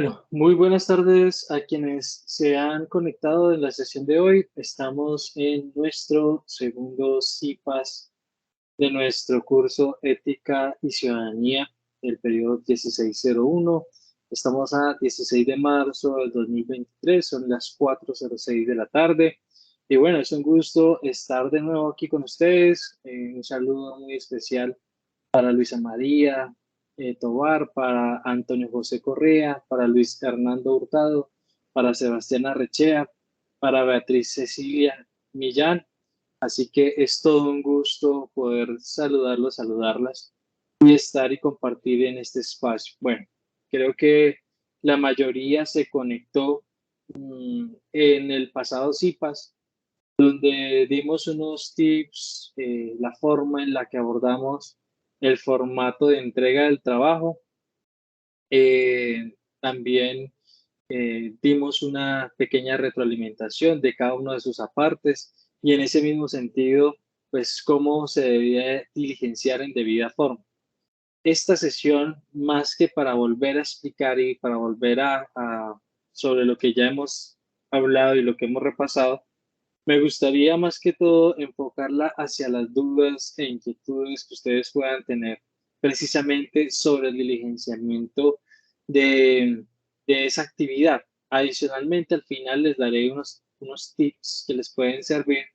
Bueno, muy buenas tardes a quienes se han conectado en la sesión de hoy. Estamos en nuestro segundo CIPAS de nuestro curso Ética y Ciudadanía del periodo 1601. Estamos a 16 de marzo del 2023, son las 4:06 de la tarde. Y bueno, es un gusto estar de nuevo aquí con ustedes. Un saludo muy especial para Luisa María Tobar, para Antonio José Correa, para Luis Hernando Hurtado, para Sebastián Arrechea, para Beatriz Cecilia Millán. Así que es todo un gusto poder saludarlos, saludarlas y estar y compartir en este espacio. Bueno, creo que la mayoría se conectó en el pasado CIPAS, donde dimos unos tips, la forma en la que abordamos el formato de entrega del trabajo. También dimos una pequeña retroalimentación de cada uno de sus apartes y en ese mismo sentido, pues cómo se debía diligenciar en debida forma. Esta sesión, más que para volver a explicar y para volver sobre lo que ya hemos hablado y lo que hemos repasado, me gustaría más que todo enfocarla hacia las dudas e inquietudes que ustedes puedan tener precisamente sobre el diligenciamiento de, de esa actividad. Adicionalmente, al final les daré unos tips que les pueden servir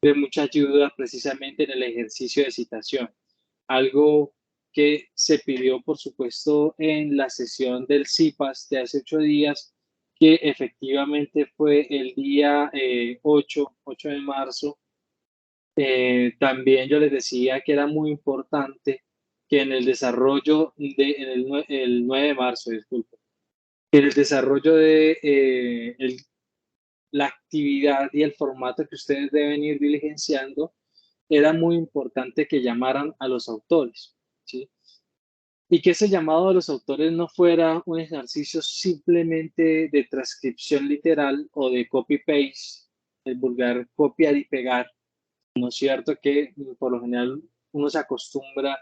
de mucha ayuda precisamente en el ejercicio de citación. Algo que se pidió, por supuesto, en la sesión del CIPAS de hace 8 días, que efectivamente fue el día 8 de marzo. También yo les decía que era muy importante que en el desarrollo el 9 de marzo, disculpe, que en el desarrollo de la actividad y el formato que ustedes deben ir diligenciando, era muy importante que llamaran a los autores, ¿sí? Y que ese llamado a los autores no fuera un ejercicio simplemente de transcripción literal o de copy-paste, el vulgar copiar y pegar, ¿no es cierto? Que por lo general uno se acostumbra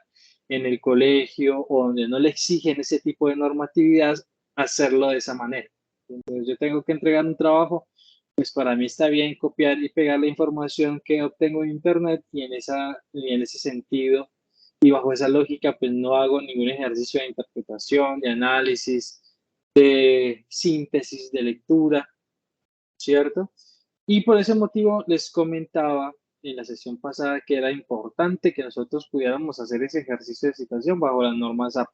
en el colegio o donde no le exigen ese tipo de normatividad hacerlo de esa manera. Entonces yo tengo que entregar un trabajo, pues para mí está bien copiar y pegar la información que obtengo en internet y en ese sentido y bajo esa lógica pues no hago ningún ejercicio de interpretación, de análisis, de síntesis, de lectura, ¿cierto? Y por ese motivo les comentaba en la sesión pasada que era importante que nosotros pudiéramos hacer ese ejercicio de citación bajo las normas AP.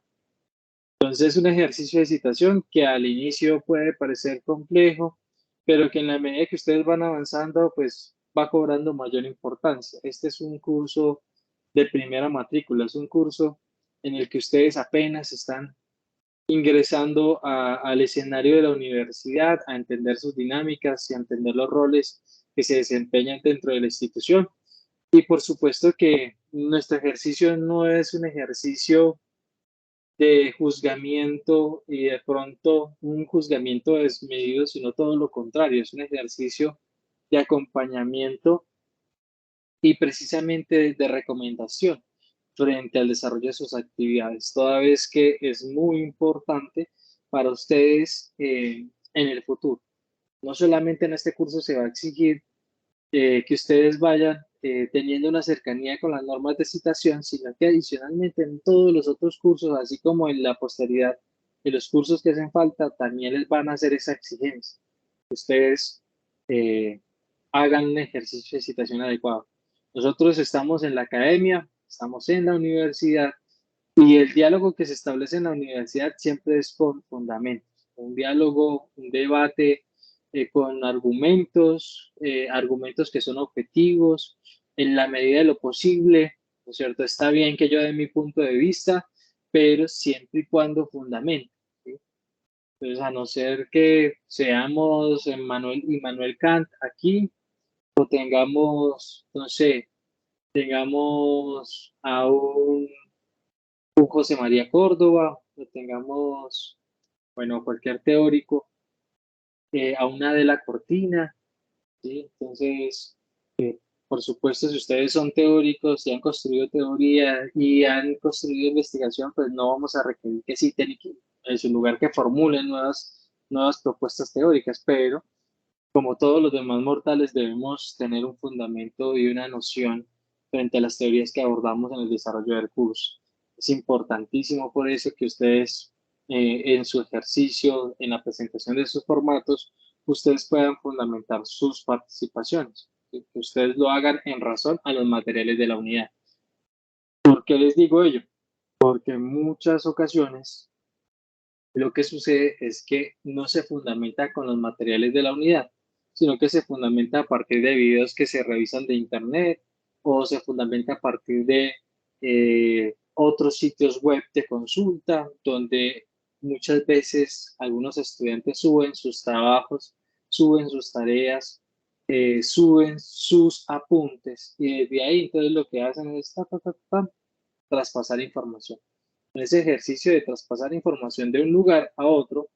Entonces es un ejercicio de citación que al inicio puede parecer complejo, pero que en la medida que ustedes van avanzando, pues va cobrando mayor importancia. Este es un curso de primera matrícula, es un curso en el que ustedes apenas están ingresando al escenario de la universidad, a entender sus dinámicas y a entender los roles que se desempeñan dentro de la institución. Y por supuesto que nuestro ejercicio no es un ejercicio de juzgamiento y de pronto un juzgamiento desmedido, sino todo lo contrario, es un ejercicio de acompañamiento y precisamente de recomendación frente al desarrollo de sus actividades, toda vez que es muy importante para ustedes en el futuro. No solamente en este curso se va a exigir que ustedes vayan teniendo una cercanía con las normas de citación, sino que adicionalmente en todos los otros cursos, así como en la posteridad de los cursos que hacen falta, también les van a hacer esa exigencia. Ustedes eh, hagan un ejercicio de citación adecuado. Nosotros estamos en la academia, estamos en la universidad y el diálogo que se establece en la universidad siempre es con fundamentos, un diálogo, un debate con argumentos que son objetivos, en la medida de lo posible, ¿no es cierto? Está bien que yo dé mi punto de vista, pero siempre y cuando fundamente, ¿sí? Entonces, a no ser que seamos Immanuel Kant aquí, o tengamos, no sé, tengamos a un José María Córdoba, o tengamos, bueno, cualquier teórico, a una de la Cortina, ¿sí? Entonces, por supuesto, si ustedes son teóricos y han construido teoría y han construido investigación, pues no vamos a requerir que citen en su lugar que formulen nuevas propuestas teóricas, pero como todos los demás mortales debemos tener un fundamento y una noción frente a las teorías que abordamos en el desarrollo del curso. Es importantísimo por eso que ustedes en su ejercicio, en la presentación de sus formatos, ustedes puedan fundamentar sus participaciones, que ustedes lo hagan en razón a los materiales de la unidad. ¿Por qué les digo ello? Porque en muchas ocasiones lo que sucede es que no se fundamenta con los materiales de la unidad, sino que se fundamenta a partir de videos que se revisan de internet o se fundamenta a partir de otros sitios web de consulta, donde muchas veces algunos estudiantes suben sus trabajos, suben sus tareas, suben sus apuntes y desde ahí entonces lo que hacen es traspasar información. En ese ejercicio de traspasar información de un lugar a otro,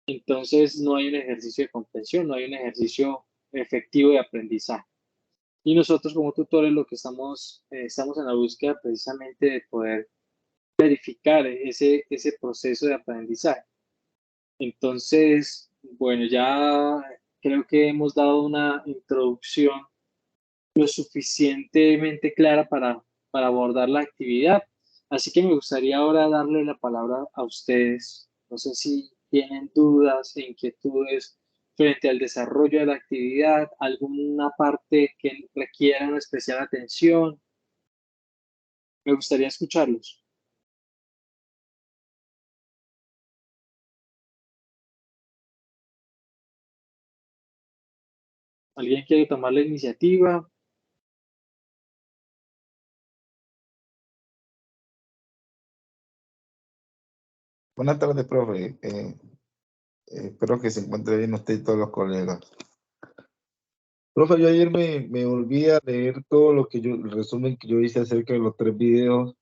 entonces no hay un ejercicio de comprensión, no hay un ejercicio efectivo de aprendizaje. Y nosotros como tutores lo que estamos en la búsqueda precisamente de poder verificar ese proceso de aprendizaje. Entonces, bueno, ya creo que hemos dado una introducción lo suficientemente clara para abordar la actividad. Así que me gustaría ahora darle la palabra a ustedes. No sé si tienen dudas e inquietudes frente al desarrollo de la actividad, alguna parte que requiera una especial atención. Me gustaría escucharlos. ¿Alguien quiere tomar la iniciativa? Buenas tardes, profe. Espero que se encuentre bien usted y todos los colegas. Profe, yo ayer me volví a leer todo lo que el resumen que yo hice acerca de los 3 videos,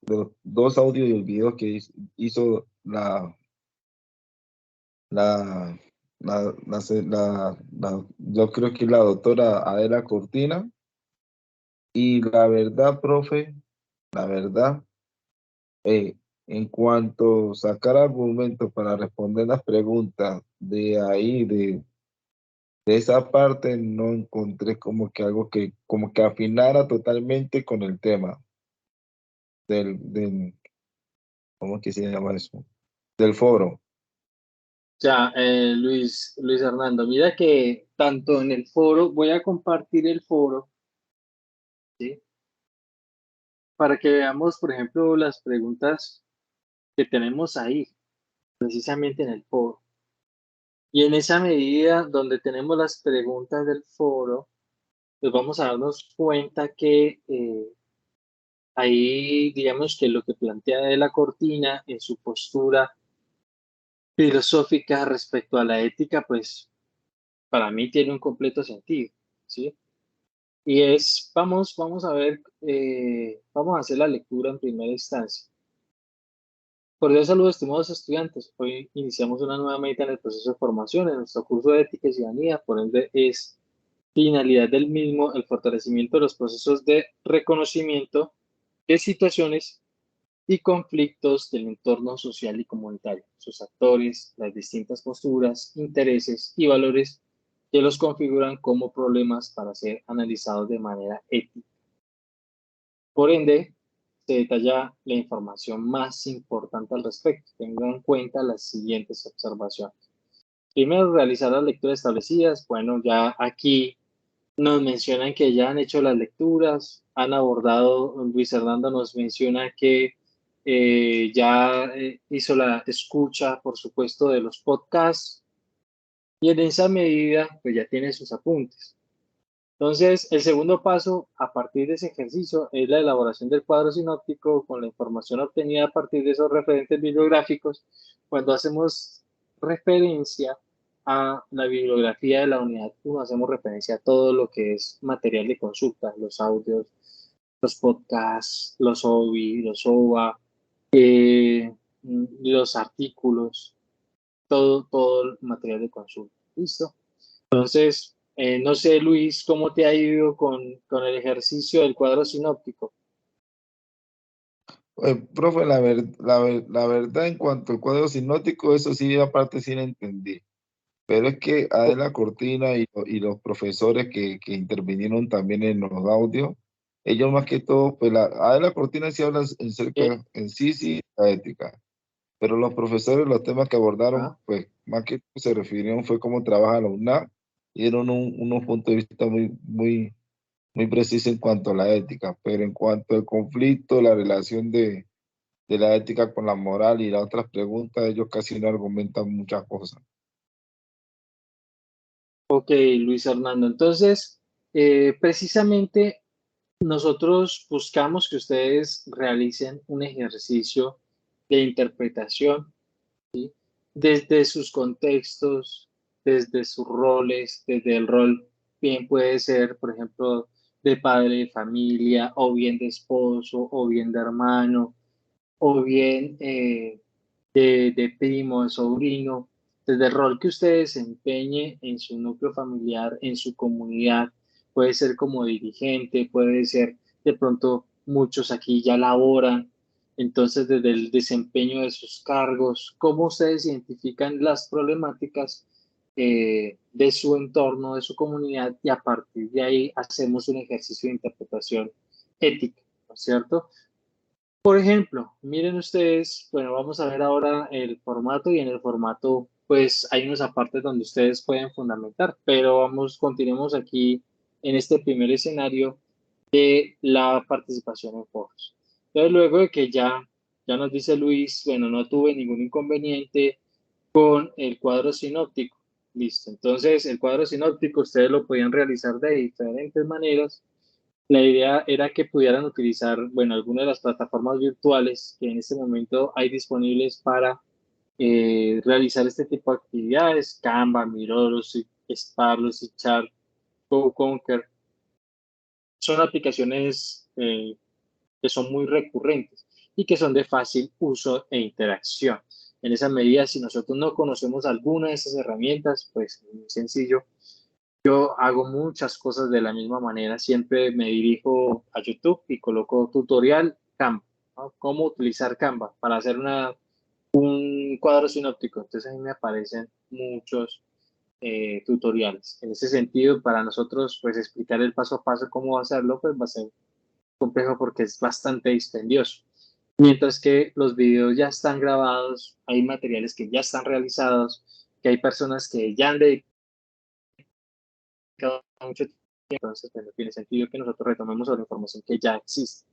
de los 2 audios y el video que hizo la, yo creo que la doctora Adela Cortina. Y la verdad, profe, la verdad, eh, en cuanto a sacar argumentos para responder las preguntas de ahí, de esa parte, no encontré como que algo que, como que afinara totalmente con el tema del ¿cómo que se llama eso? Del foro. Ya, Luis Hernando, mira que tanto en el foro, voy a compartir el foro, ¿sí? Para que veamos, por ejemplo, las preguntas que tenemos ahí, precisamente en el foro. Y en esa medida donde tenemos las preguntas del foro, pues vamos a darnos cuenta que ahí, digamos que lo que plantea de la Cortina en su postura filosófica respecto a la ética, pues para mí tiene un completo sentido, ¿sí? Y vamos a ver, vamos a hacer la lectura en primera instancia. Cordial saludo, estimados estudiantes. Hoy iniciamos una nueva meta en el proceso de formación en nuestro curso de Ética y Ciudadanía. Por ende, es finalidad del mismo el fortalecimiento de los procesos de reconocimiento de situaciones y conflictos del entorno social y comunitario, sus actores, las distintas posturas, intereses y valores que los configuran como problemas para ser analizados de manera ética. Por ende, se detalla la información más importante al respecto. Tenga en cuenta las siguientes observaciones. Primero, realizar las lecturas establecidas. Bueno, ya aquí nos mencionan que ya han hecho las lecturas, han abordado, Luis Hernando nos menciona que ya hizo la escucha, por supuesto, de los podcasts y en esa medida, pues ya tiene sus apuntes. Entonces, el segundo paso a partir de ese ejercicio es la elaboración del cuadro sinóptico con la información obtenida a partir de esos referentes bibliográficos. Cuando hacemos referencia a la bibliografía de la unidad 1, hacemos referencia a todo lo que es material de consulta, los audios, los podcasts, los OBI, los OVA, los artículos, todo el material de consulta. ¿Listo? Entonces, no sé, Luis, ¿cómo te ha ido con el ejercicio del cuadro sinóptico? Profe, la verdad, en cuanto al cuadro sinóptico, eso sí, aparte sí lo entendí. Pero es que O- Adela Cortina y los profesores que intervinieron también en los audios, ellos más que todo, pues Adela Cortina sí habla eh, en sí, sí, la ética. Pero los profesores, los temas que abordaron, ah, pues más que se refirieron fue cómo trabaja la UNAP y dieron unos puntos de vista muy precisos en cuanto a la ética. Pero en cuanto al conflicto, la relación de la ética con la moral y las otras preguntas, ellos casi no argumentan muchas cosas. ok, Luis Fernando. Entonces, precisamente nosotros buscamos que ustedes realicen un ejercicio de interpretación desde sus contextos, desde sus roles, desde el rol, bien puede ser, por ejemplo, de padre de familia, o bien de esposo, o bien de hermano, o bien de primo, de sobrino, desde el rol que usted desempeñe en su núcleo familiar, en su comunidad, puede ser como dirigente, puede ser de pronto muchos aquí ya laboran, entonces desde el desempeño de sus cargos, cómo ustedes identifican las problemáticas de su entorno, de su comunidad, y a partir de ahí hacemos un ejercicio de interpretación ética, ¿no es cierto? Por ejemplo, miren ustedes, bueno, vamos a ver ahora el formato y en el formato pues hay unos apartes donde ustedes pueden fundamentar, pero vamos, continuemos aquí en este primer escenario de la participación en foros. Entonces, luego de que ya nos dice Luis, bueno, no tuve ningún inconveniente con el cuadro sinóptico, listo. Entonces, el cuadro sinóptico ustedes lo podían realizar de diferentes maneras. La idea era que pudieran utilizar, bueno, algunas de las plataformas virtuales que en este momento hay disponibles para realizar este tipo de actividades, Canva, Miro, Sparlos, Chart, GoConquer. Son aplicaciones que son muy recurrentes y que son de fácil uso e interacción. En esa medida, si nosotros no conocemos alguna de esas herramientas, pues muy sencillo, yo hago muchas cosas de la misma manera. Siempre me dirijo a YouTube y coloco tutorial Canva, ¿no? Cómo utilizar Canva para hacer un cuadro sinóptico. Entonces ahí me aparecen muchos tutoriales. En ese sentido, para nosotros, pues explicar el paso a paso cómo hacerlo, pues va a ser complejo porque es bastante dispendioso. Mientras que los videos ya están grabados, hay materiales que ya están realizados, que hay personas que ya han dedicado mucho tiempo, entonces pues, no tiene sentido que nosotros retomemos sobre información que ya existe.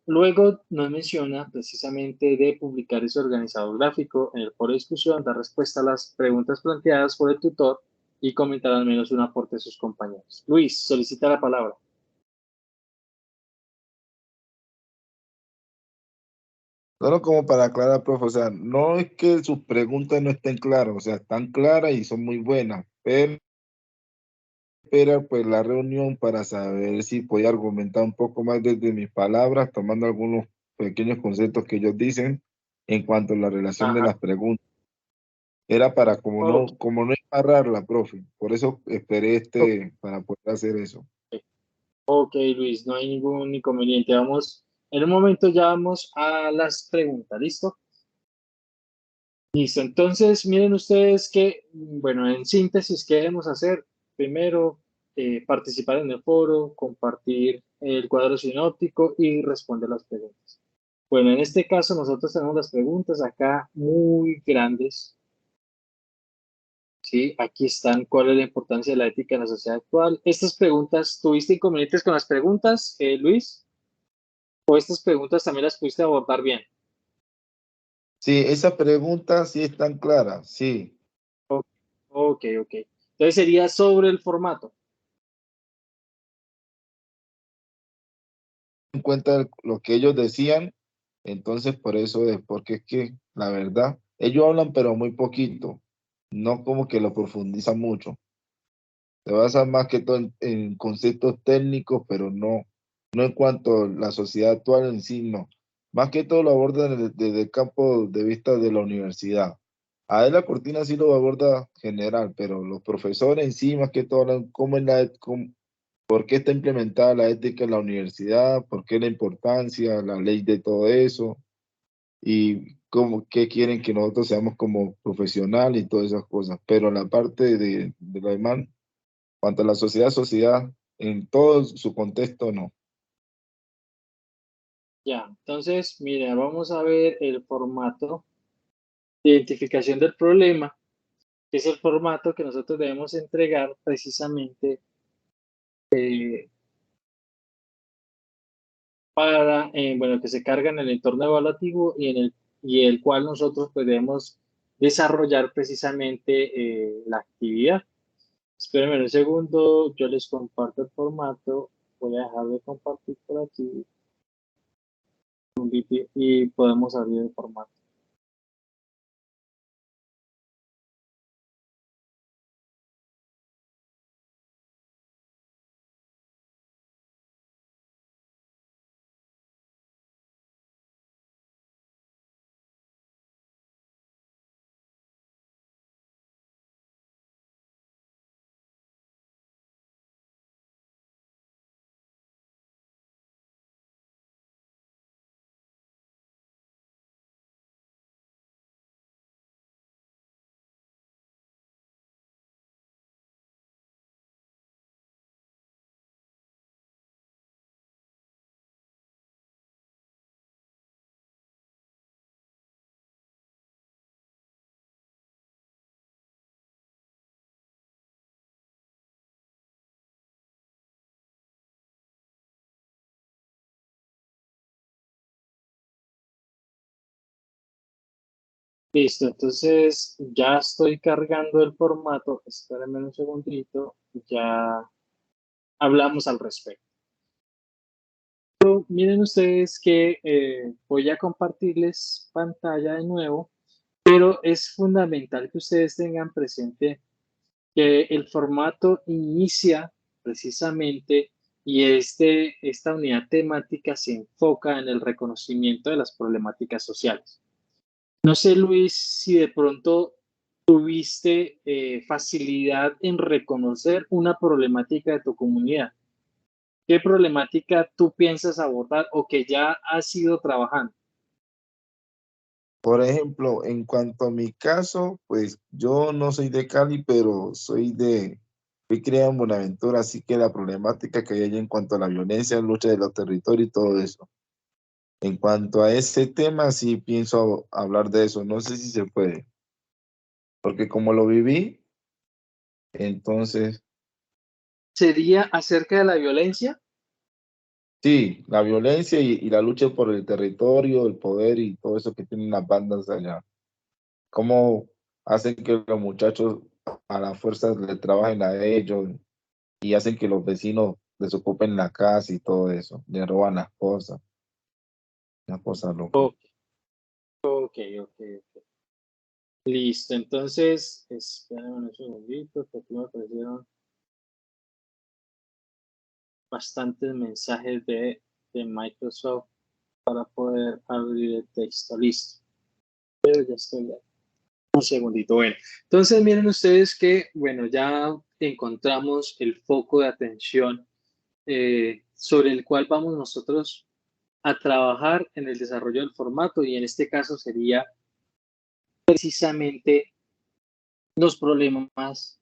Luego nos menciona precisamente de publicar ese organizador gráfico en el foro de discusión, dar respuesta a las preguntas planteadas por el tutor y comentar al menos un aporte de sus compañeros. Luis, solicita la palabra. Solo como para aclarar, profe, o sea, no es que sus preguntas no estén claras, o sea, están claras y son muy buenas, pero era pues la reunión para saber si podía argumentar un poco más desde mis palabras, tomando algunos pequeños conceptos que ellos dicen en cuanto a la relación de Ajá. las preguntas. Era para Ok, como no embarrarla, profe. Por eso esperé ok, para poder hacer eso. ok, Luis, no hay ningún inconveniente. Vamos, en un momento ya vamos a las preguntas, ¿listo? Listo, entonces miren ustedes que, bueno, en síntesis, ¿qué debemos hacer? Primero, participar en el foro, compartir el cuadro sinóptico y responder las preguntas. Bueno, en este caso nosotros tenemos las preguntas acá muy grandes, ¿sí? Aquí están, ¿cuál es la importancia de la ética en la sociedad actual? Estas preguntas, ¿tuviste inconvenientes con las preguntas, Luis? ¿O estas preguntas también las pudiste abordar bien? Sí, esa pregunta sí es tan clara, sí. O- Ok, ok. Entonces sería sobre el formato. En cuenta lo que ellos decían, entonces por eso es, porque es que la verdad, ellos hablan pero muy poquito, no como que lo profundizan mucho. Se basa más que todo en conceptos técnicos, pero no en cuanto a la sociedad actual en sí, no. Más que todo lo abordan desde el campo de vista de la universidad. Adela Cortina sí lo aborda general, pero los profesores en sí, más que todo, hablan cómo ¿Por qué está implementada la ética en la universidad? ¿Por qué la importancia, la ley de todo eso? Y cómo, qué quieren que nosotros seamos como profesional y todas esas cosas. Pero en la parte de lo demás, cuanto a la sociedad, en todo su contexto, no. Ya, entonces, mira, vamos a ver el formato de identificación del problema, que es el formato que nosotros debemos entregar precisamente para, bueno, que se carga en el entorno evaluativo y el cual nosotros pues, debemos desarrollar precisamente la actividad. Espérenme un segundo, yo les comparto el formato. Voy a dejar de compartir por aquí y podemos abrir el formato. Listo, entonces ya estoy cargando el formato. Espérenme un segundito, ya hablamos al respecto. Miren ustedes que voy a compartirles pantalla de nuevo, pero es fundamental que ustedes tengan presente que el formato inicia precisamente y esta unidad temática se enfoca en el reconocimiento de las problemáticas sociales. No sé, Luis, si de pronto tuviste facilidad en reconocer una problemática de tu comunidad. ¿Qué problemática tú piensas abordar o que ya has ido trabajando? Por ejemplo, en cuanto a mi caso, pues yo no soy de Cali, pero fui criado en Buenaventura, así que la problemática que hay allá en cuanto a la violencia, lucha de los territorios y todo eso. En cuanto a ese tema, sí pienso hablar de eso. No sé si se puede, porque como lo viví, entonces, ¿Sería acerca de la violencia? sí, la violencia y la lucha por el territorio, el poder y todo eso que tienen las bandas allá. Cómo hacen que los muchachos a la fuerza le trabajen a ellos y hacen que los vecinos desocupen la casa y todo eso, le roban las cosas locas. Ok, ok, ok. Ok. Listo, entonces, espérame un segundito, que aquí me aparecieron bastantes mensajes de Microsoft para poder abrir el texto. Listo, pero ya estoy ya. Un segundito. Bueno, entonces miren ustedes que, bueno, ya encontramos el foco de atención sobre el cual vamos nosotros a trabajar en el desarrollo del formato y en este caso sería precisamente los problemas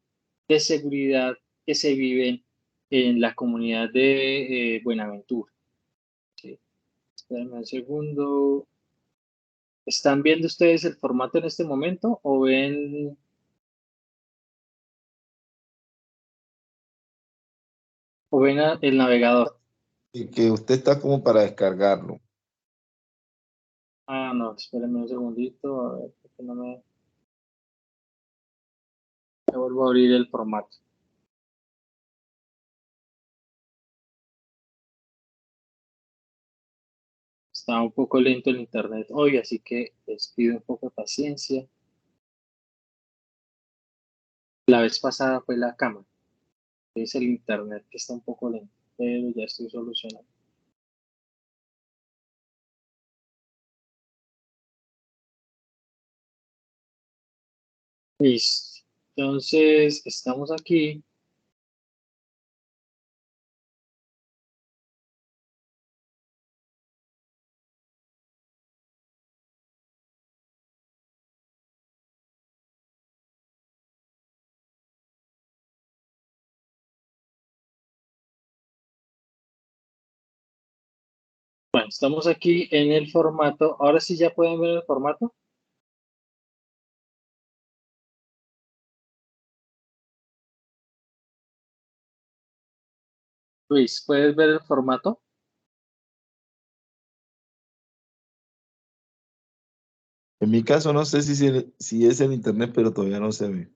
de seguridad que se viven en la comunidad de Buenaventura. ¿Sí? Espérenme un segundo. ¿Están viendo ustedes el formato en este momento o ven el navegador? Y que usted está como para descargarlo. Ah, no, espérenme un segundito, a ver, porque no me vuelvo a abrir el formato. Está un poco lento el internet hoy, así que les pido un poco de paciencia. La vez pasada fue la cámara, es el internet que está un poco lento, pero ya estoy solucionando. Listo. Entonces, estamos aquí. Bueno, estamos aquí en el formato. Ahora sí ya pueden ver el formato. Luis, ¿puedes ver el formato? En mi caso no sé si es el internet, pero todavía no se ve.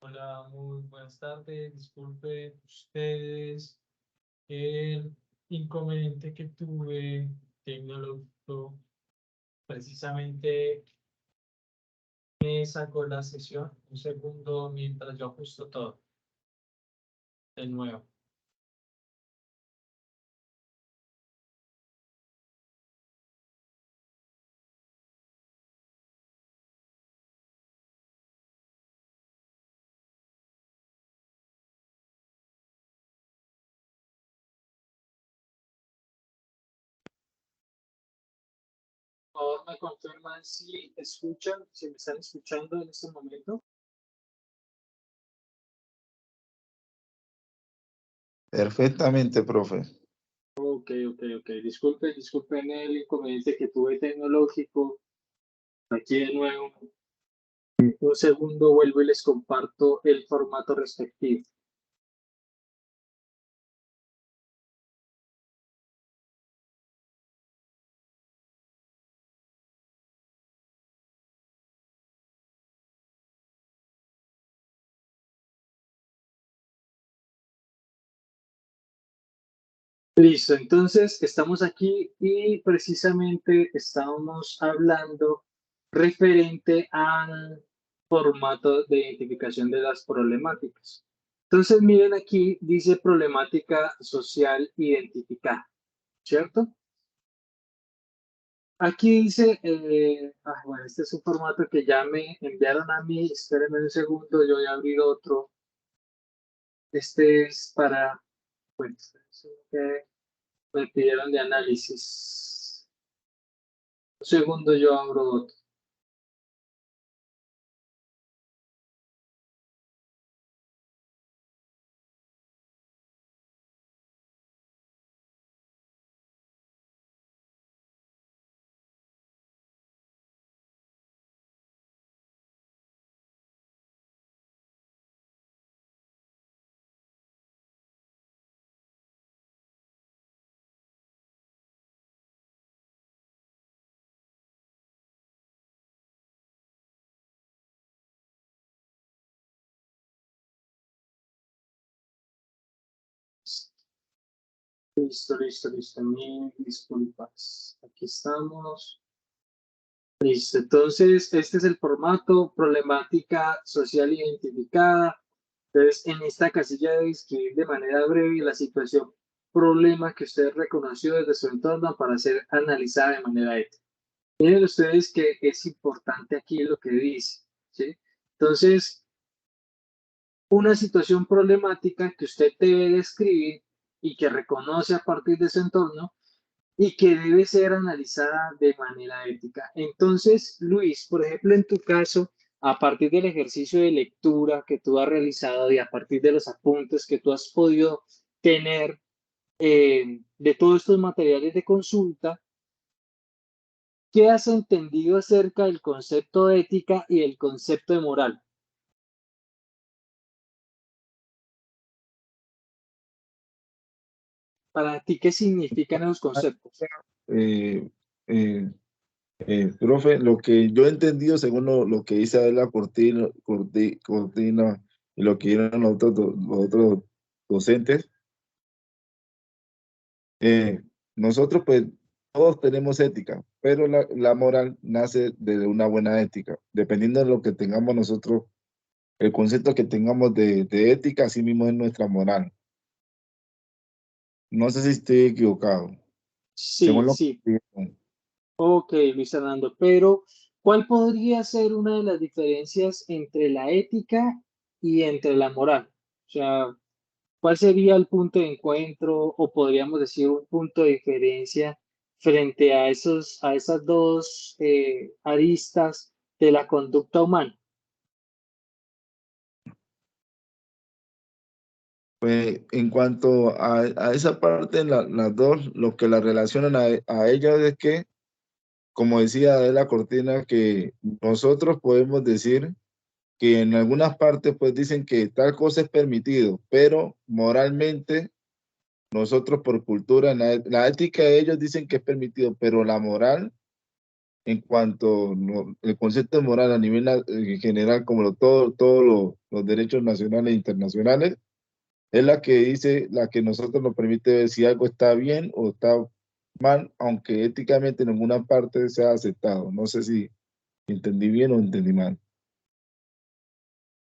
Hola, muy buenas tardes. Disculpe ustedes el inconveniente que tuve tecnológico. Precisamente me sacó la sesión. Un segundo mientras yo ajusto todo de nuevo. Por favor, me confirman si escuchan, si me están escuchando en este momento. Perfectamente, profe. Ok. Disculpen el inconveniente que tuve tecnológico. Aquí de nuevo. Un segundo vuelvo y les comparto el formato respectivo. Listo, entonces estamos aquí y precisamente estábamos hablando referente al formato de identificación de las problemáticas. Entonces, miren aquí, dice problemática social identificada, ¿cierto? Aquí dice, bueno, este es un formato que ya me enviaron a mí, espérenme un segundo, yo voy a abrir otro. Este es para, pues, que me pidieron de análisis. Un segundo, yo abro otro. Listo. Mil disculpas. Aquí estamos. Listo. Entonces, este es el formato, problemática social identificada. Entonces, en esta casilla debe escribir de manera breve la situación, problema que usted reconoció desde su entorno para ser analizada de manera ética. Miren ustedes que es importante aquí lo que dice, ¿sí? Entonces, una situación problemática que usted debe describir y que reconoce a partir de su entorno y que debe ser analizada de manera ética. Entonces, Luis, por ejemplo, en tu caso, a partir del ejercicio de lectura que tú has realizado y a partir de los apuntes que tú has podido tener de todos estos materiales de consulta, ¿qué has entendido acerca del concepto de ética y el concepto de moral? Para ti, ¿qué significan esos conceptos? Eh, eh, Profe, lo que yo he entendido según lo que dice Adela Cortina y lo que dieron los otros docentes, nosotros pues todos tenemos ética, pero la moral nace de una buena ética. Dependiendo de lo que tengamos nosotros, el concepto que tengamos de ética, así mismo es nuestra moral. No sé si estoy equivocado, según Sí, lo que sí. dijeron. Ok, Luis Fernando, pero ¿cuál podría ser una de las diferencias entre la ética y entre la moral? O sea, ¿cuál sería el punto de encuentro o podríamos decir un punto de diferencia frente a a esas dos aristas de la conducta humana? Pues en cuanto a esa parte, las dos, lo que la relacionan a ellas es que, como decía Adela Cortina, que nosotros podemos decir que en algunas partes pues dicen que tal cosa es permitido, pero moralmente nosotros por cultura, la ética de ellos dicen que es permitido, pero la moral, en cuanto el concepto de moral a nivel en general, como todos los derechos nacionales e internacionales, es la que dice, la que nosotros nos permite ver si algo está bien o está mal, aunque éticamente en alguna parte sea aceptado. No sé si entendí bien o entendí mal.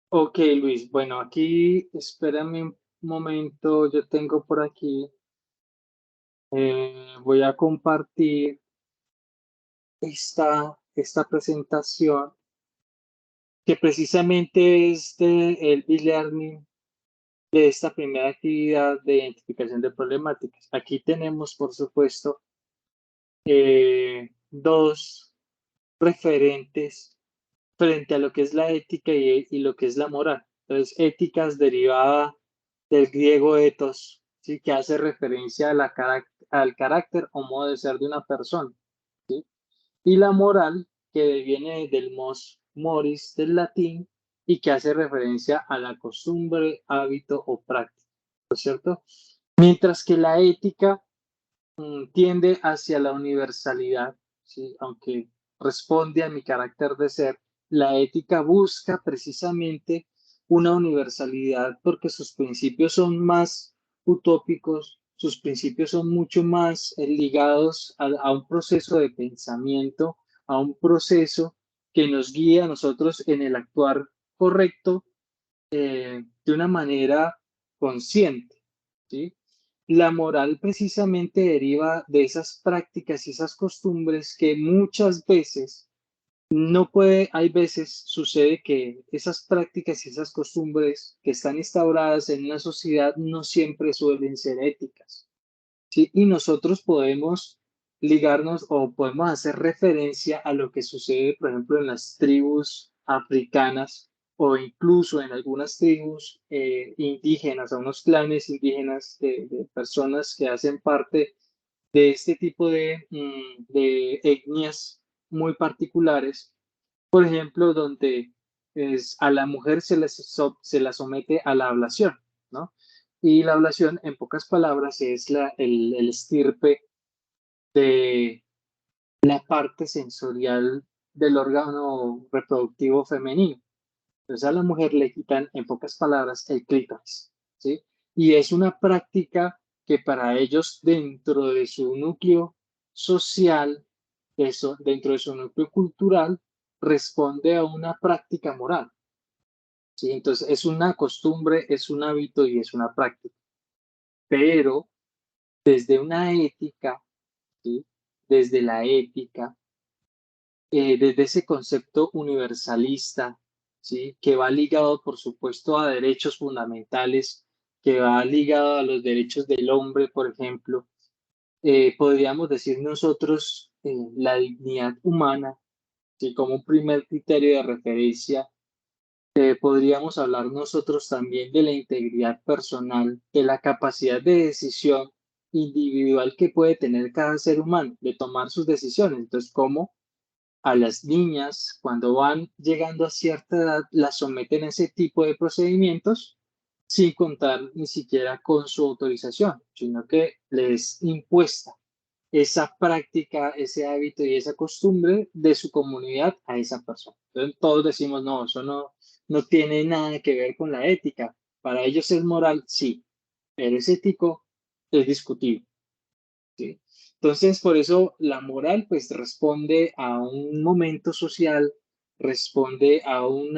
Ok, Luis, bueno, aquí espérame un momento, yo tengo por aquí, voy a compartir esta presentación que precisamente es el e-learning de esta primera actividad de identificación de problemáticas. Aquí tenemos, por supuesto, dos referentes frente a lo que es la ética y lo que es la moral. Entonces, ética es derivada del griego ethos, ¿sí? Que hace referencia a al carácter o modo de ser de una persona. ¿Sí? Y la moral, que viene del mos moris del latín y que hace referencia a la costumbre, hábito o práctica, ¿no es cierto? Mientras que la ética tiende hacia la universalidad, ¿sí? Aunque responde a mi carácter de ser, la ética busca precisamente una universalidad porque sus principios son más utópicos, sus principios son mucho más ligados a un proceso de pensamiento, a un proceso que nos guía a nosotros en el actuar correcto de una manera consciente, ¿sí? La moral precisamente deriva de esas prácticas y esas costumbres que muchas veces no puede, hay veces sucede que esas prácticas y esas costumbres que están instauradas en una sociedad no siempre suelen ser éticas, ¿sí? Y nosotros podemos ligarnos o podemos hacer referencia a lo que sucede, por ejemplo, en las tribus africanas o incluso en algunas tribus indígenas, a unos clanes indígenas de personas que hacen parte de este tipo de etnias muy particulares, por ejemplo, donde a la mujer se la somete a la ablación, ¿no? Y la ablación, en pocas palabras, es el estirpe de la parte sensorial del órgano reproductivo femenino. Entonces a la mujer le quitan, en pocas palabras, el clítoris, ¿sí? Y es una práctica que para ellos, dentro de su núcleo social, dentro de su núcleo cultural, responde a una práctica moral, ¿sí? Entonces es una costumbre, es un hábito y es una práctica. Pero desde una ética, ¿sí? Desde la ética, desde ese concepto universalista, ¿sí? Que va ligado, por supuesto, a derechos fundamentales, que va ligado a los derechos del hombre, por ejemplo. Podríamos decir nosotros la dignidad humana, ¿sí? Como un primer criterio de referencia. Podríamos hablar nosotros también de la integridad personal, de la capacidad de decisión individual que puede tener cada ser humano, de tomar sus decisiones. Entonces, cómo a las niñas, cuando van llegando a cierta edad, las someten a ese tipo de procedimientos sin contar ni siquiera con su autorización, sino que les impuesta esa práctica, ese hábito y esa costumbre de su comunidad a esa persona. Entonces todos decimos, no, eso no tiene nada que ver con la ética. Para ellos es moral, sí, pero es ético, es discutible. ¿Sí? Entonces, por eso la moral pues responde a un momento social, responde a un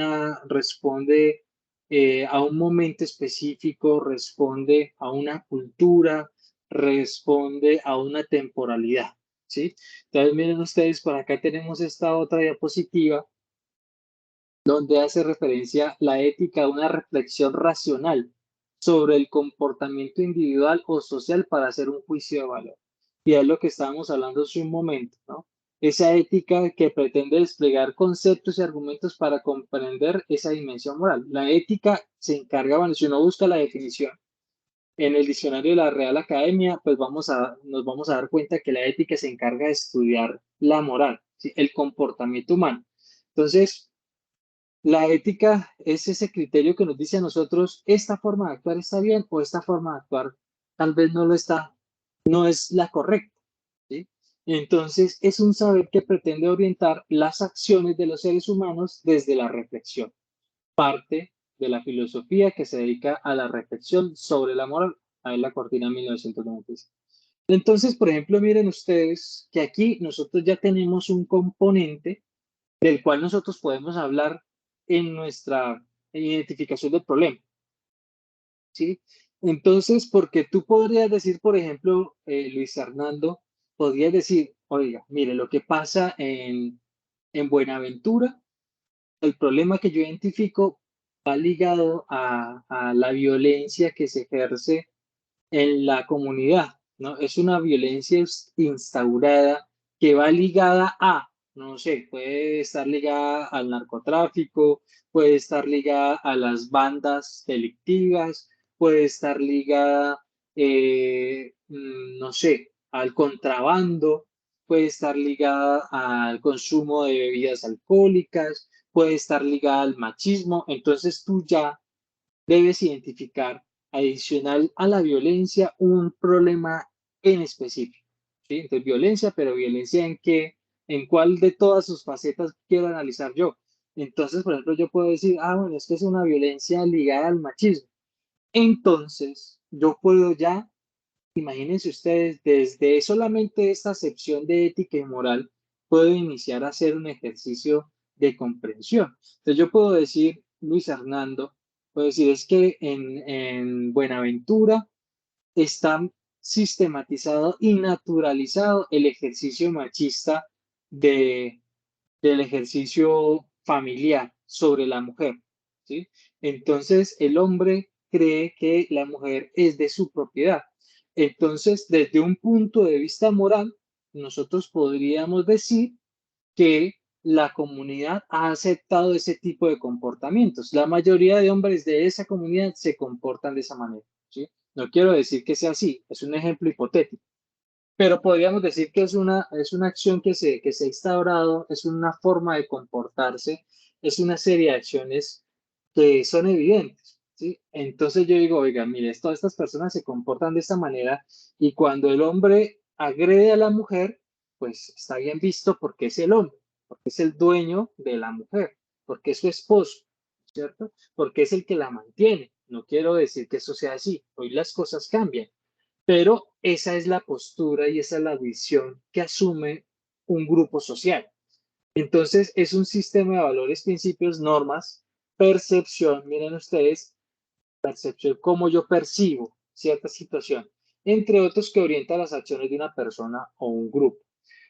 momento específico, responde a una cultura, responde a una temporalidad, ¿sí? Entonces, miren ustedes, por acá tenemos esta otra diapositiva donde hace referencia la ética a una reflexión racional sobre el comportamiento individual o social para hacer un juicio de valor. Y es lo que estábamos hablando hace un momento, ¿no? Esa ética que pretende desplegar conceptos y argumentos para comprender esa dimensión moral. La ética se encarga, bueno, si uno busca la definición en el diccionario de la Real Academia, pues nos vamos a dar cuenta que la ética se encarga de estudiar la moral, ¿sí? El comportamiento humano. Entonces, la ética es ese criterio que nos dice a nosotros, esta forma de actuar está bien o esta forma de actuar tal vez no lo está, no es la correcta, ¿sí? Entonces, es un saber que pretende orientar las acciones de los seres humanos desde la reflexión, parte de la filosofía que se dedica a la reflexión sobre la moral. Ahí la Cortina 1996. Entonces, por ejemplo, miren ustedes que aquí nosotros ya tenemos un componente del cual nosotros podemos hablar en nuestra identificación del problema, ¿sí? Entonces, porque tú podrías decir, por ejemplo, Luis Fernando, podrías decir, oiga, mire, lo que pasa en Buenaventura, el problema que yo identifico va ligado a la violencia que se ejerce en la comunidad, ¿no? Es una violencia instaurada que va ligada a, no sé, puede estar ligada al narcotráfico, puede estar ligada a las bandas delictivas, puede estar ligada, no sé, al contrabando, puede estar ligada al consumo de bebidas alcohólicas, puede estar ligada al machismo. Entonces tú ya debes identificar, adicional a la violencia, un problema en específico, ¿sí? Entonces, violencia, pero violencia en qué, en cuál de todas sus facetas quiero analizar yo. Entonces, por ejemplo, yo puedo decir, ah, bueno, es que es una violencia ligada al machismo. Entonces, yo puedo ya, imagínense ustedes, desde solamente esta acepción de ética y moral, puedo iniciar a hacer un ejercicio de comprensión. Entonces, yo puedo decir, Luis Hernando, puedo decir, es que en Buenaventura está sistematizado y naturalizado el ejercicio machista de, del ejercicio familiar sobre la mujer, ¿sí? Entonces, el hombre cree que la mujer es de su propiedad. Entonces, desde un punto de vista moral, nosotros podríamos decir que la comunidad ha aceptado ese tipo de comportamientos. La mayoría de hombres de esa comunidad se comportan de esa manera, ¿sí? No quiero decir que sea así, es un ejemplo hipotético, pero podríamos decir que es una acción que se ha instaurado, es una forma de comportarse, es una serie de acciones que son evidentes, ¿sí? Entonces yo digo, oiga, mire, todas estas personas se comportan de esta manera y cuando el hombre agrede a la mujer, pues está bien visto porque es el hombre, porque es el dueño de la mujer, porque es su esposo, ¿cierto? Porque es el que la mantiene. No quiero decir que eso sea así, hoy las cosas cambian, pero esa es la postura y esa es la visión que asume un grupo social. Entonces, es un sistema de valores, principios, normas, percepción, miren ustedes, percepción, cómo yo percibo cierta situación, entre otros que orienta las acciones de una persona o un grupo.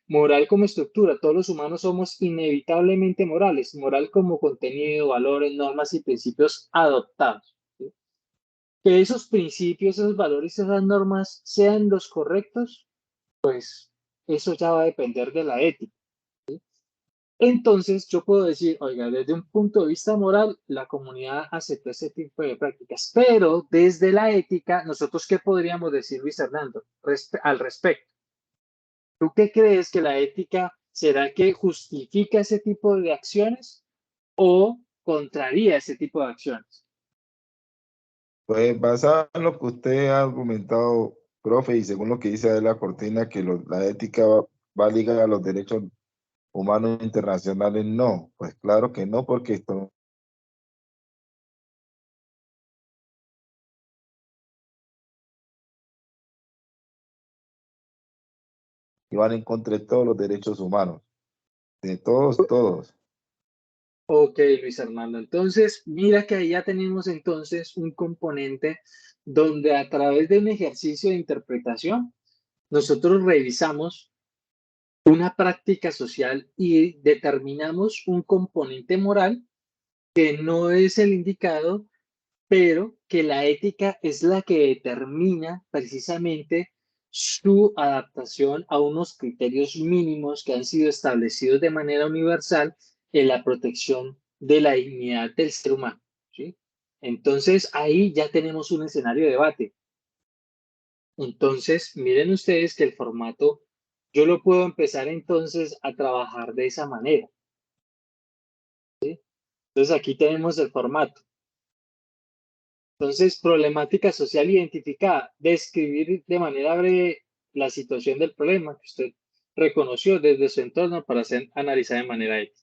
Moral como estructura, todos los humanos somos inevitablemente morales, moral como contenido, valores, normas y principios adoptados. ¿Sí? Que esos principios, esos valores, esas normas sean los correctos, pues eso ya va a depender de la ética. Entonces, yo puedo decir, oiga, desde un punto de vista moral, la comunidad aceptó ese tipo de prácticas, pero desde la ética, nosotros, ¿qué podríamos decir, Luis Hernando, al respecto? ¿Tú qué crees que la ética será que justifica ese tipo de acciones o contraría ese tipo de acciones? Pues basado en lo que usted ha argumentado, profe, y según lo que dice Adela Cortina, que la ética va ligada a los derechos humanos internacionales, no, pues claro que no, porque esto van en contra de todos los derechos humanos, de todos, todos. Ok, Luis Armando. Entonces, mira que ahí ya tenemos entonces un componente donde a través de un ejercicio de interpretación, nosotros revisamos una práctica social y determinamos un componente moral que no es el indicado, pero que la ética es la que determina precisamente su adaptación a unos criterios mínimos que han sido establecidos de manera universal en la protección de la dignidad del ser humano. ¿Sí? Entonces, ahí ya tenemos un escenario de debate. Entonces, miren ustedes que el formato, yo lo puedo empezar entonces a trabajar de esa manera. ¿Sí? Entonces, aquí tenemos el formato. Entonces, problemática social identificada, describir de manera breve la situación del problema que usted reconoció desde su entorno para ser analizada de manera ética.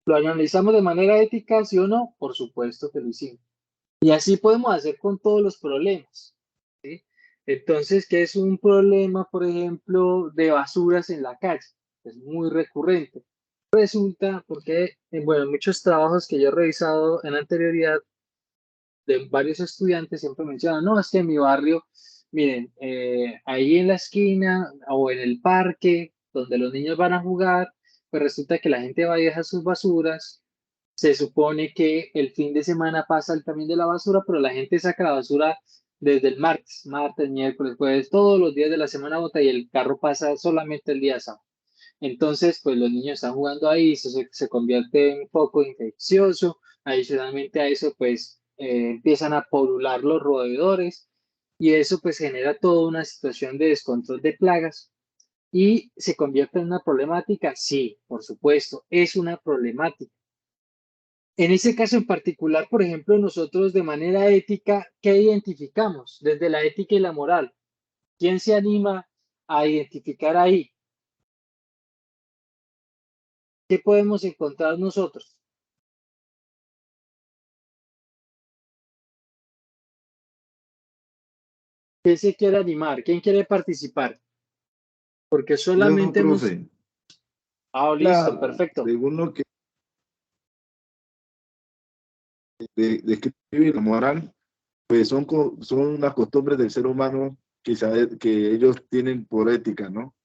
¿Lo analizamos de manera ética, sí o no? Por supuesto que lo hicimos. Y así podemos hacer con todos los problemas. ¿Sí? Entonces, ¿qué es un problema, por ejemplo, de basuras en la calle? Es muy recurrente. Resulta porque, bueno, muchos trabajos que yo he revisado en anterioridad, de varios estudiantes siempre mencionan, no, es que en mi barrio, miren, ahí en la esquina o en el parque donde los niños van a jugar, pues resulta que la gente va y deja sus basuras. Se supone que el fin de semana pasa el camión de la basura, pero la gente saca la basura desde el martes, miércoles, jueves, todos los días de la semana bota y el carro pasa solamente el día sábado. Entonces, pues los niños están jugando ahí, eso se convierte en un foco infeccioso. Adicionalmente a eso, pues empiezan a polular los roedores y eso pues genera toda una situación de descontrol de plagas y se convierte en una problemática. Sí, por supuesto, es una problemática. En ese caso en particular, por ejemplo, nosotros de manera ética, ¿qué identificamos? Desde la ética y la moral. ¿Quién se anima a identificar ahí? ¿Qué podemos encontrar nosotros? ¿Quién se quiere animar? ¿Quién quiere participar? Porque Yo, solamente hemos... profe, Ah, listo, la, perfecto. según lo que describe la moral, pues son unas costumbres del ser humano que ellos tienen por ética, ¿no?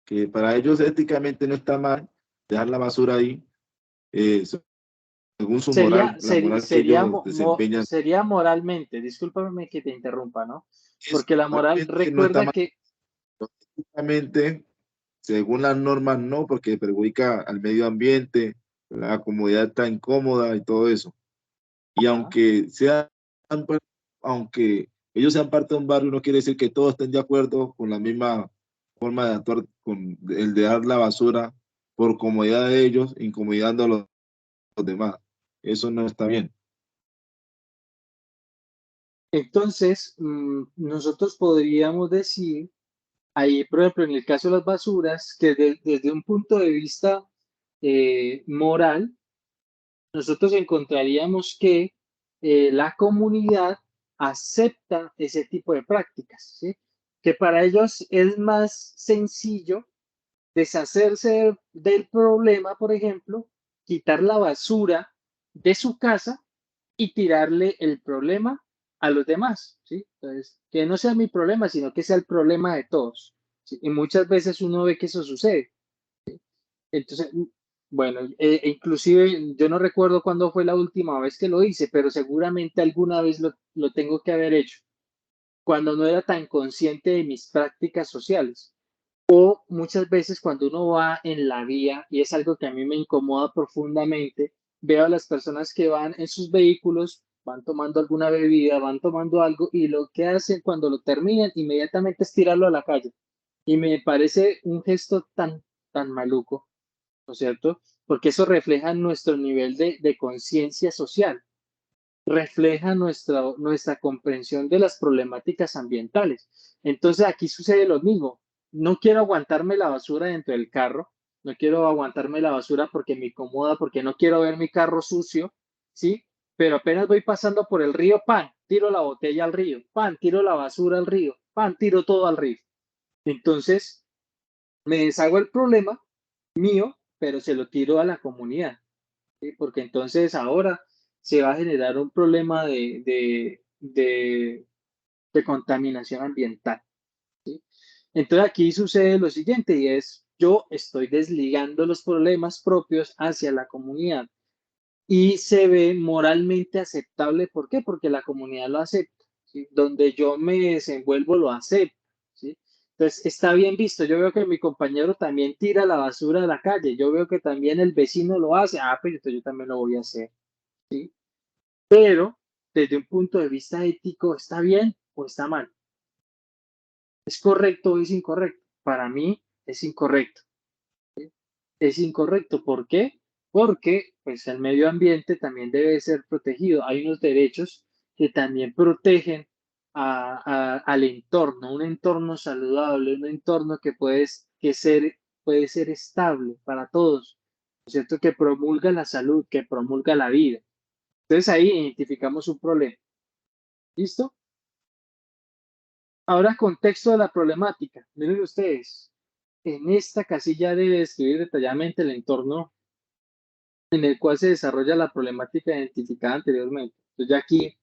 Que para ellos éticamente no está mal dejar la basura ahí, eh, según su Sería, moral, la moral que sería, ellos desempeñan. sería moralmente, discúlpame que te interrumpa, ¿no? Es, Porque la moral realmente no está recuerda mal, que, éticamente, según las normas no, porque perjudica al medio ambiente, la comodidad está incómoda y todo eso. Y ajá, aunque ellos sean parte de un barrio, no quiere decir que todos estén de acuerdo con la misma forma de actuar, con el de dar la basura por comodidad de ellos, incomodando a los demás. Eso no está bien. entonces nosotros podríamos decir, ahí, por ejemplo, en el caso de las basuras, que desde un punto de vista moral, nosotros encontraríamos que la comunidad acepta ese tipo de prácticas, ¿sí? Que para ellos es más sencillo deshacerse del problema, por ejemplo, quitar la basura de su casa y tirarle el problema a los demás, ¿sí? Entonces, que no sea mi problema, sino que sea el problema de todos, ¿sí? Y muchas veces uno ve que eso sucede. Entonces, bueno, inclusive yo no recuerdo cuándo fue la última vez que lo hice, pero seguramente alguna vez lo tengo que haber hecho, cuando no era tan consciente de mis prácticas sociales. O muchas veces cuando uno va en la vía, y es algo que a mí me incomoda profundamente, veo a las personas que van en sus vehículos, van tomando alguna bebida, van tomando algo, y lo que hacen cuando lo terminan, inmediatamente es tirarlo a la calle. Y me parece un gesto tan maluco, ¿no es cierto? Porque eso refleja nuestro nivel de conciencia social, refleja nuestra comprensión de las problemáticas ambientales. Entonces aquí sucede lo mismo. No quiero aguantarme la basura dentro del carro, no quiero aguantarme la basura porque me incomoda, porque no quiero ver mi carro sucio, ¿sí? Pero apenas voy pasando por el río, pan, tiro la botella al río, pan, tiro la basura al río, pan, tiro todo al río. Entonces, me deshago el problema mío, pero se lo tiro a la comunidad, ¿sí? Porque entonces ahora se va a generar un problema de contaminación ambiental, ¿sí? Entonces aquí sucede lo siguiente y es, yo estoy desligando los problemas propios hacia la comunidad y se ve moralmente aceptable. ¿Por qué? Porque la comunidad lo acepta, ¿sí? Donde yo me desenvuelvo lo acepto, ¿sí? Entonces está bien visto. Yo veo que mi compañero también tira la basura a la calle. Yo veo que también el vecino lo hace. Ah, pues entonces yo también lo voy a hacer, ¿sí? Pero desde un punto de vista ético, ¿está bien o está mal? ¿Es correcto o es incorrecto? Para mí es incorrecto. Es incorrecto. ¿Por qué? Porque pues, el medio ambiente también debe ser protegido. Hay unos derechos que también protegen al entorno, un entorno saludable, un entorno puede ser estable para todos, ¿no es cierto? Que promulga la salud, que promulga la vida. Entonces ahí identificamos un problema. ¿Listo? Ahora, contexto de la problemática. Miren ustedes, en esta casilla debe describir detalladamente el entorno en el cual se desarrolla la problemática identificada anteriormente. Entonces, ya aquí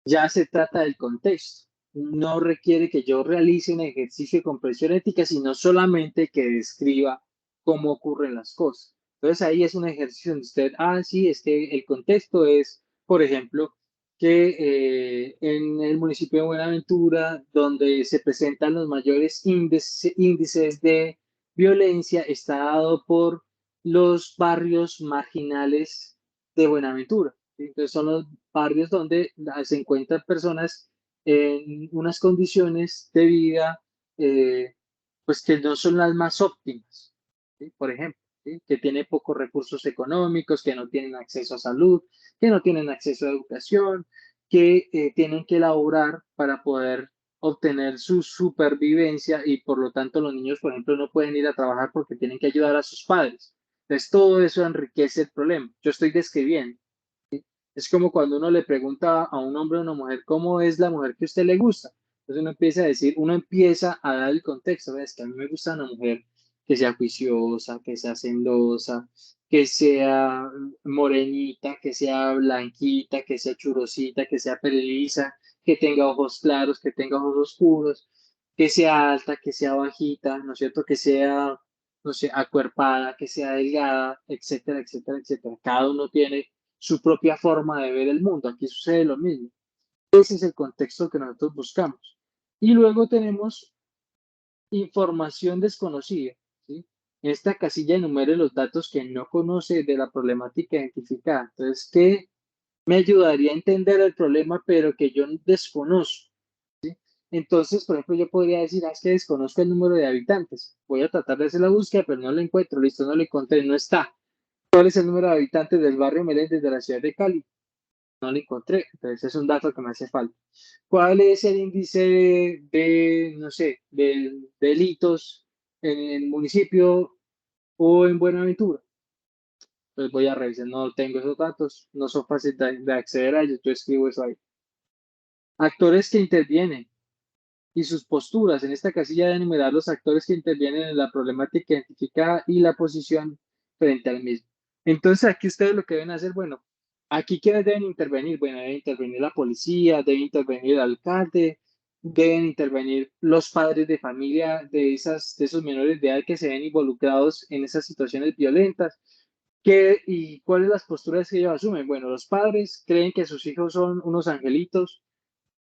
ya se trata del contexto. No requiere que yo realice un ejercicio de comprensión ética, sino solamente que describa cómo ocurren las cosas. Entonces, ahí es un ejercicio donde usted, sí, es que el contexto es, por ejemplo, que en el municipio de Buenaventura, donde se presentan los mayores índices de violencia, está dado por los barrios marginales de Buenaventura, ¿sí? Entonces son los barrios donde se encuentran personas en unas condiciones de vida pues que no son las más óptimas, ¿sí? Por ejemplo, ¿sí? Que tienen pocos recursos económicos, que no tienen acceso a salud, que no tienen acceso a educación, que tienen que laborar para poder obtener su supervivencia y por lo tanto los niños, por ejemplo, no pueden ir a trabajar porque tienen que ayudar a sus padres. Entonces, todo eso enriquece el problema. Yo estoy describiendo. Es como cuando uno le pregunta a un hombre o a una mujer, ¿cómo es la mujer que a usted le gusta? Entonces uno empieza a decir, uno empieza a dar el contexto. Es que a mí me gusta una mujer que sea juiciosa, que sea sendosa, que sea morenita, que sea blanquita, que sea churosita, que sea peliliza, que tenga ojos claros, que tenga ojos oscuros, que sea alta, que sea bajita, ¿no es cierto? Que sea, no sé, acuerpada, que sea delgada, etcétera, etcétera, etcétera. Cada uno tiene su propia forma de ver el mundo. Aquí sucede lo mismo. Ese es el contexto que nosotros buscamos. Y luego tenemos información desconocida, ¿sí? En esta casilla enumere los datos que no conoce de la problemática identificada. Entonces, ¿qué me ayudaría a entender el problema, pero que yo desconozco? Entonces, por ejemplo, yo podría decir, es que desconozco el número de habitantes. Voy a tratar de hacer la búsqueda, pero no lo encuentro. Listo, no lo encontré, no está. ¿Cuál es el número de habitantes del barrio Meléndez de la ciudad de Cali? No lo encontré, entonces es un dato que me hace falta. ¿Cuál es el índice no sé, de delitos en el municipio o en Buenaventura? Pues voy a revisar, no tengo esos datos, no son fáciles de acceder a ellos, yo escribo eso ahí. Actores que intervienen y sus posturas. En esta casilla de enumerar los actores que intervienen en la problemática identificada y la posición frente al mismo. Entonces, aquí ustedes lo que deben hacer, bueno, aquí quiénes deben intervenir. Bueno, debe intervenir la policía, debe intervenir el alcalde, deben intervenir los padres de familia de esos menores de edad que se ven involucrados en esas situaciones violentas. ¿Y cuáles las posturas que ellos asumen? Bueno, los padres creen que sus hijos son unos angelitos,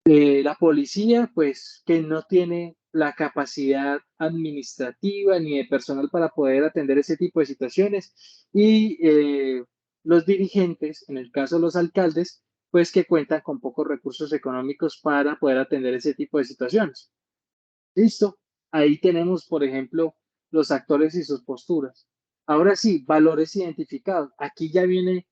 la policía, pues, que no tiene la capacidad administrativa ni de personal para poder atender ese tipo de situaciones. Y los dirigentes, en el caso de los alcaldes, pues que cuentan con pocos recursos económicos para poder atender ese tipo de situaciones. Listo. Ahí tenemos, por ejemplo, los actores y sus posturas. Ahora sí, valores identificados. Aquí ya viene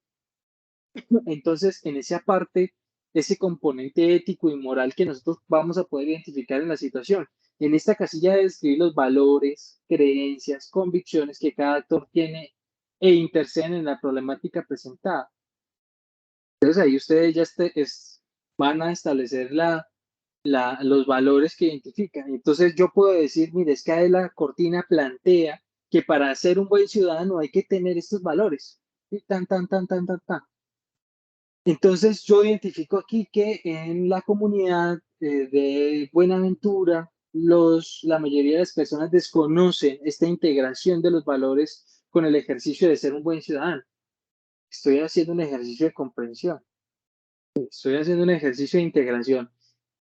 entonces, en esa parte, ese componente ético y moral que nosotros vamos a poder identificar en la situación. En esta casilla de describir los valores, creencias, convicciones que cada actor tiene e interceden en la problemática presentada. Entonces, ahí ustedes ya van a establecer los valores que identifican. Entonces, yo puedo decir, mire, es que Adela Cortina plantea que para ser un buen ciudadano hay que tener estos valores. Y tan, tan, tan, tan, tan, tan. Entonces yo identifico aquí que en la comunidad de Buenaventura, la mayoría de las personas desconocen esta integración de los valores con el ejercicio de ser un buen ciudadano. Estoy haciendo un ejercicio de comprensión, estoy haciendo un ejercicio de integración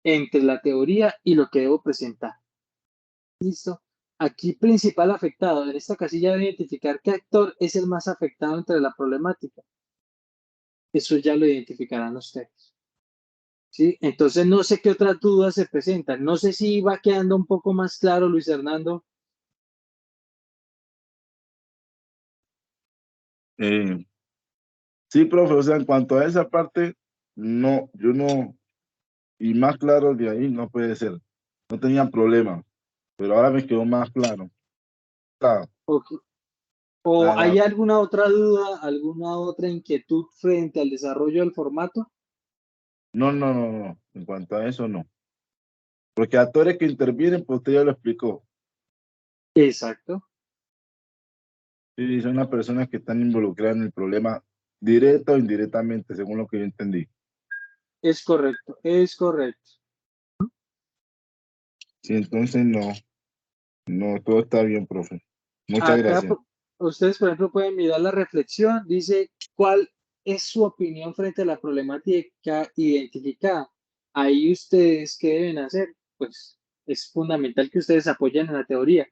entre la teoría y lo que debo presentar. ¿Listo? Aquí principal afectado, en esta casilla de identificar qué actor es el más afectado entre la problemática. Eso ya lo identificarán ustedes. ¿Sí? Entonces no sé qué otras dudas se presentan. No sé si va quedando un poco más claro, Luis Hernando. Eh, sí, profe, o sea, en cuanto a esa parte, no, yo no, y más claro de ahí no puede ser. No tenía problema, pero ahora me quedó más claro. Claro, ¿O, o la- hay la- alguna otra duda, alguna otra inquietud frente al desarrollo del formato? no, no, no, no, en cuanto a eso no. Porque actores que intervienen, pues usted ya lo explicó. Exacto. Sí, son las personas que están involucradas en el problema directa o indirectamente, según lo que yo entendí. Es correcto, es correcto. Sí, entonces no, no, todo está bien, profe. Muchas Acá gracias. ustedes, por ejemplo, pueden mirar la reflexión. Dice, ¿cuál es su opinión frente a la problemática identificada? Ahí ustedes, ¿qué deben hacer? Pues es fundamental que ustedes apoyen en la teoría.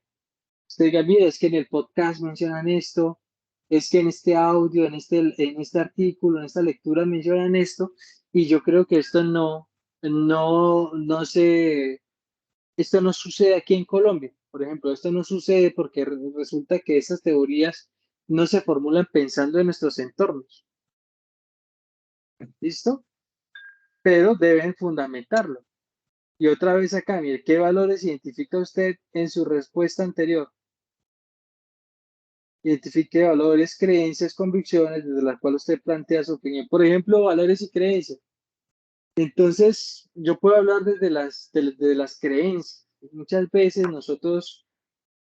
Usted diga, mire, es que en el podcast mencionan esto, es que en este audio, en este artículo, en esta lectura mencionan esto, y yo creo que no, esto no sucede aquí en Colombia. Por ejemplo, esto no sucede porque resulta que estas teorías no se formulan pensando en nuestros entornos. ¿Listo? Pero deben fundamentarlo. Y otra vez acá, mire, ¿qué valores identifica usted en su respuesta anterior? Identifique valores, creencias, convicciones desde las cuales usted plantea su opinión. Por ejemplo, valores y creencias. Entonces, yo puedo hablar desde las creencias. Muchas veces nosotros,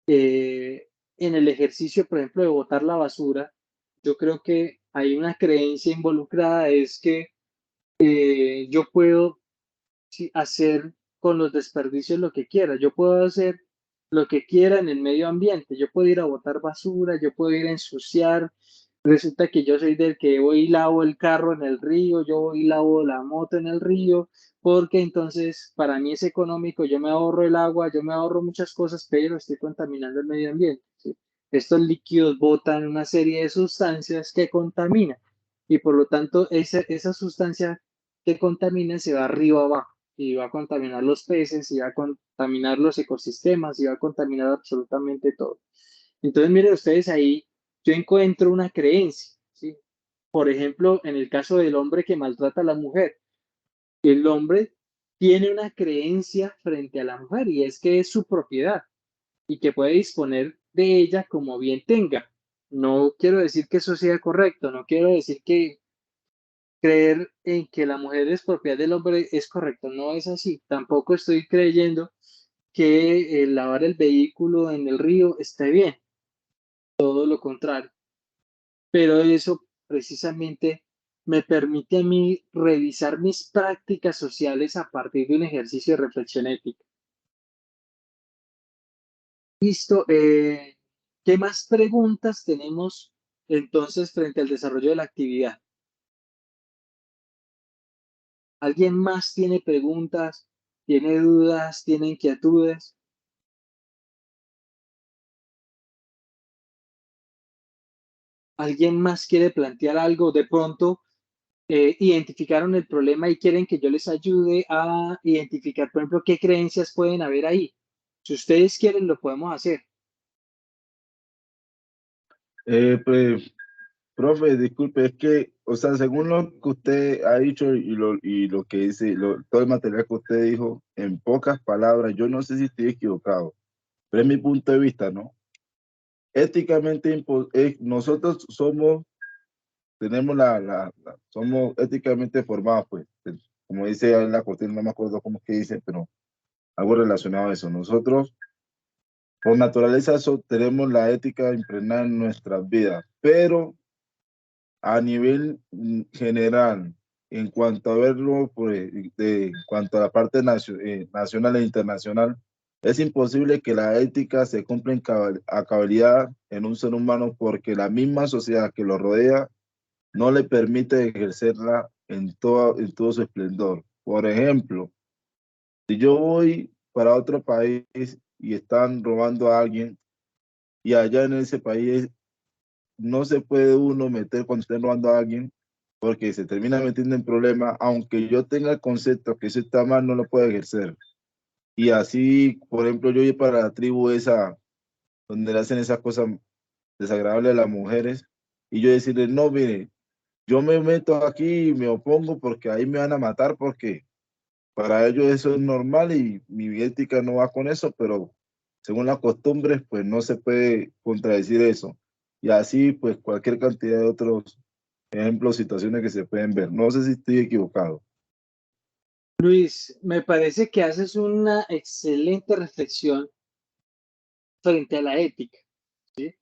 en el ejercicio, por ejemplo, de botar la basura, yo creo que hay una creencia involucrada, es que yo puedo, sí, hacer con los desperdicios lo que quiera. Yo puedo hacer lo que quiera en el medio ambiente. Yo puedo ir a botar basura, yo puedo ir a ensuciar. Resulta que yo soy del que voy y lavo el carro en el río, yo voy y lavo la moto en el río, porque entonces para mí es económico, yo me ahorro el agua, yo me ahorro muchas cosas, pero estoy contaminando el medio ambiente. ¿Sí? Estos líquidos botan una serie de sustancias que contaminan y por lo tanto esa sustancia que contamina se va arriba abajo y va a contaminar los peces, y va a contaminar los ecosistemas, y va a contaminar absolutamente todo. Entonces, miren ustedes ahí, yo encuentro una creencia, ¿sí? Por ejemplo, en el caso del hombre que maltrata a la mujer, el hombre tiene una creencia frente a la mujer y es que es su propiedad y que puede disponer de ella como bien tenga. No quiero decir que eso sea correcto, no quiero decir que creer en que la mujer es propiedad del hombre es correcto, no es así. Tampoco estoy creyendo que lavar el vehículo en el río esté bien, todo lo contrario. Pero eso precisamente me permite a mí revisar mis prácticas sociales a partir de un ejercicio de reflexión ética. Listo. ¿Qué más preguntas tenemos entonces frente al desarrollo de la actividad? ¿Alguien más tiene preguntas, tiene dudas, tiene inquietudes? ¿Alguien más quiere plantear algo? De pronto identificaron el problema y quieren que yo les ayude a identificar, por ejemplo, qué creencias pueden haber ahí. Si ustedes quieren, lo podemos hacer. Pues, profe, disculpe, es que, o sea, según lo que usted ha dicho y lo que dice, todo el material que usted dijo, en pocas palabras, yo no sé si estoy equivocado, pero es mi punto de vista, ¿no? Éticamente, nosotros tenemos somos éticamente formados, pues, como dice ahí en la cortina, no me acuerdo cómo es que dice, pero algo relacionado a eso. Nosotros, por naturaleza, tenemos la ética impregnada en nuestras vidas, pero a nivel general, en cuanto a verlo, pues, en cuanto a la parte nacional e internacional, es imposible que la ética se cumpla a cabalidad en un ser humano porque la misma sociedad que lo rodea no le permite ejercerla en todo su esplendor. Por ejemplo, si yo voy para otro país y están robando a alguien y allá en ese país no se puede uno meter cuando estén robando a alguien porque se termina metiendo en problemas, aunque yo tenga el concepto que eso está mal, no lo puedo ejercer. Y así, por ejemplo, yo voy para la tribu esa, donde le hacen esas cosas desagradables a las mujeres, y yo decirle, no, mire, yo me meto aquí y me opongo porque ahí me van a matar porque para ellos eso es normal y mi ética no va con eso, pero según las costumbres, pues no se puede contradecir eso. Y así, pues cualquier cantidad de otros ejemplos, situaciones que se pueden ver. No sé si estoy equivocado. Luis, me parece que haces una excelente reflexión frente a la ética, ¿sí?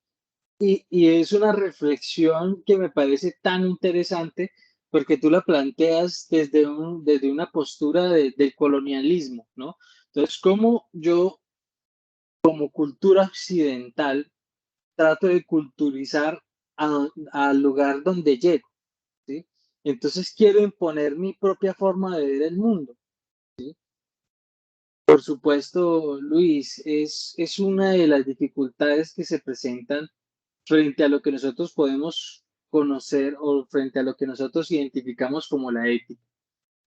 Y es una reflexión que me parece tan interesante porque tú la planteas desde una postura del colonialismo, ¿no? Entonces, ¿cómo yo, como cultura occidental, trato de culturizar al lugar donde llego, ¿sí? Entonces, quiero imponer mi propia forma de ver el mundo, ¿sí? Por supuesto, Luis, es una de las dificultades que se presentan frente a lo que nosotros podemos conocer o frente a lo que nosotros identificamos como la ética,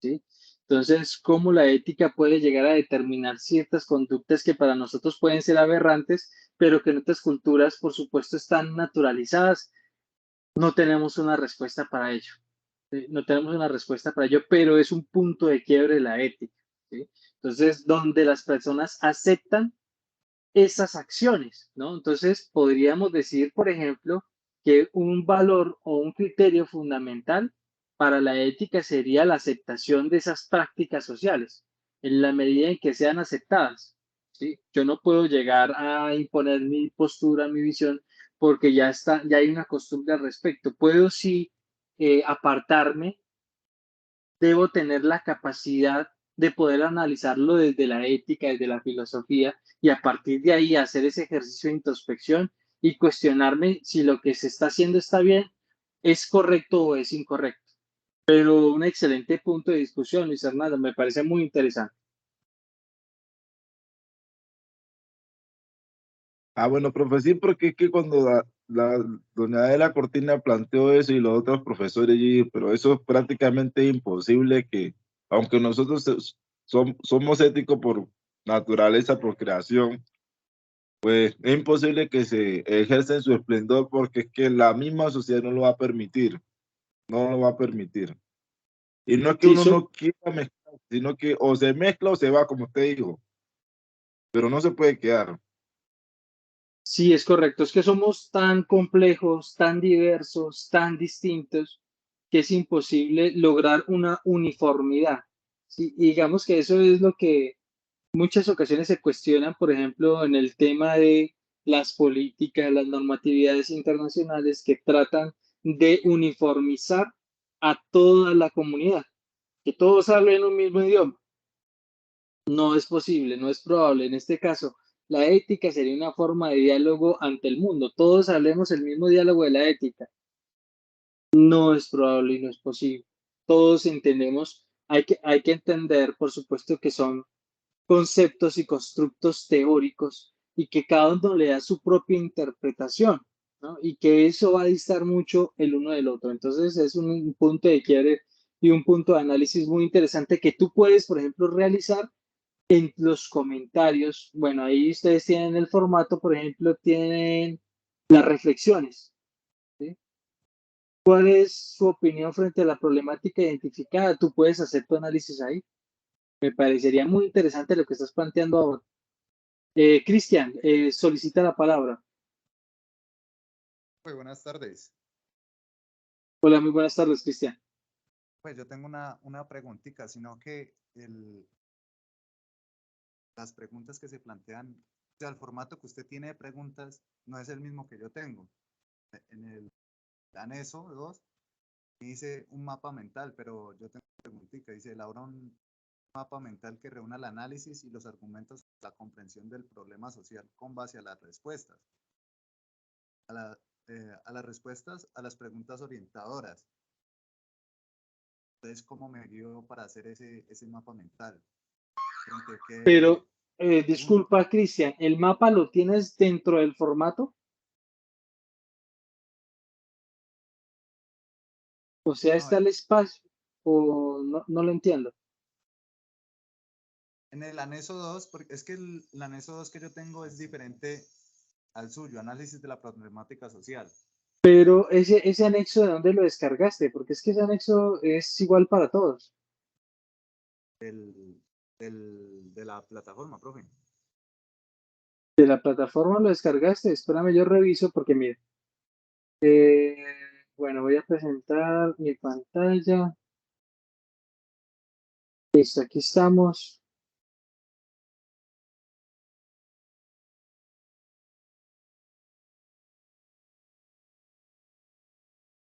¿sí? Entonces, cómo la ética puede llegar a determinar ciertas conductas que para nosotros pueden ser aberrantes, pero que en otras culturas, por supuesto, están naturalizadas. No tenemos una respuesta para ello. ¿Sí? No tenemos una respuesta para ello, pero es un punto de quiebre de la ética, ¿sí? Entonces, donde las personas aceptan esas acciones, ¿no? Entonces, podríamos decir, por ejemplo, que un valor o un criterio fundamental para la ética sería la aceptación de esas prácticas sociales, en la medida en que sean aceptadas, ¿sí? Yo no puedo llegar a imponer mi postura, mi visión, porque ya está, ya hay una costumbre al respecto. Puedo sí apartarme, debo tener la capacidad de poder analizarlo desde la ética, desde la filosofía, y a partir de ahí hacer ese ejercicio de introspección y cuestionarme si lo que se está haciendo está bien, es correcto o es incorrecto. Pero un excelente punto de discusión, Luis Hernando, me parece muy interesante. Ah, bueno, profe, sí, porque es que cuando doña Adela Cortina planteó eso y los otros profesores, yo dije, pero eso es prácticamente imposible que, aunque nosotros somos éticos por naturaleza, por creación, pues es imposible que se ejerza en su esplendor porque es que la misma sociedad no lo va a permitir, no lo va a permitir. Y no es que Sí, uno no quiera mezclar, sino que o se mezcla o se va, como usted dijo, pero no se puede quedar. sí, es correcto. Es que somos tan complejos, tan diversos, tan distintos, que es imposible lograr una uniformidad. Sí, y digamos que eso es lo que muchas ocasiones se cuestionan, por ejemplo, en el tema de las políticas, las normatividades internacionales que tratan de uniformizar a toda la comunidad, que todos hablen un mismo idioma. No es posible, no es probable. En este caso, la ética sería una forma de diálogo ante el mundo. Todos hablemos el mismo diálogo de la ética. No es probable y no es posible. Todos entendemos, hay que entender, por supuesto, que son conceptos y constructos teóricos y que cada uno le da su propia interpretación, ¿no? Y que eso va a distar mucho el uno del otro. Entonces es un punto de quiebre y un punto de análisis muy interesante que tú puedes, por ejemplo, realizar en los comentarios. Bueno, ahí ustedes tienen el formato, por ejemplo, tienen las reflexiones, ¿sí? ¿Cuál es su opinión frente a la problemática identificada? Tú puedes hacer tu análisis ahí. Me parecería muy interesante lo que estás planteando ahora. Cristian, solicita la palabra. Muy buenas tardes. Hola, muy buenas tardes, Cristian. Pues yo tengo una preguntita, sino que las preguntas que se plantean, o sea, el formato que usted tiene de preguntas no es el mismo que yo tengo. En el anexo 2 dice un mapa mental, pero yo tengo una preguntita, dice, elabora un mapa mental que reúna el análisis y los argumentos, la comprensión del problema social con base a las respuestas. A las respuestas a las preguntas orientadoras. Entonces, ¿cómo me guío para hacer ese mapa mental? Pero, disculpa, Cristian, ¿el mapa lo tienes dentro del formato? O sea, No, está el espacio, o no lo entiendo. en el anexo 2, porque es que el anexo 2 que yo tengo es diferente al suyo, análisis de la problemática social. Pero ese anexo, ¿de dónde lo descargaste? Porque es que ese anexo es igual para todos. De la plataforma, profe. De la plataforma lo descargaste. Espérame, yo reviso porque mire. eh, bueno, voy a presentar mi pantalla. Listo, aquí estamos.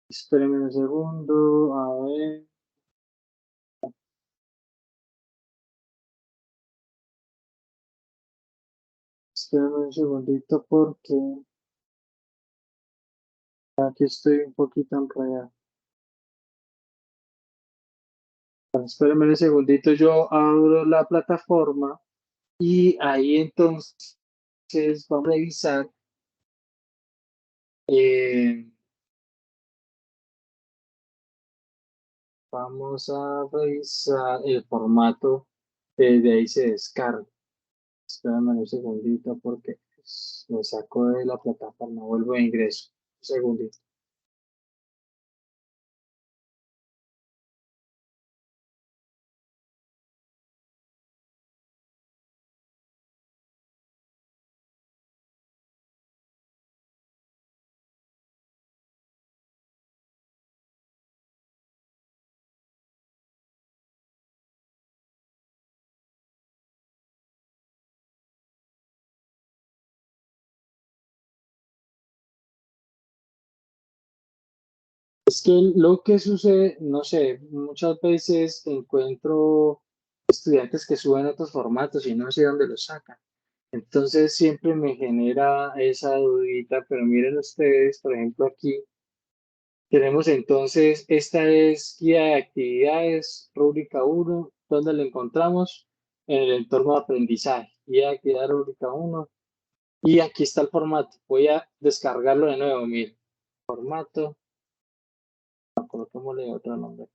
Espérenme un segundo, a ver. Espérenme un segundito porque aquí estoy un poquito enredado. Espérenme un segundito, yo abro la plataforma y ahí entonces vamos a revisar. eh, Vamos a revisar el formato, de ahí se descarga. Espérame un segundito porque pues, me saco de la plataforma, vuelvo a ingreso. Un segundito. Es que lo que sucede, no sé, muchas veces encuentro estudiantes que suben otros formatos y no sé dónde los sacan. Entonces siempre me genera esa dudita, pero miren ustedes, por ejemplo, aquí tenemos entonces, esta es guía de actividades, rúbrica 1, ¿dónde lo encontramos? En el entorno de aprendizaje, guía de actividades, rúbrica 1, y aquí está el formato. Voy a descargarlo de nuevo, miren, formato, coloquémosle otro nombre.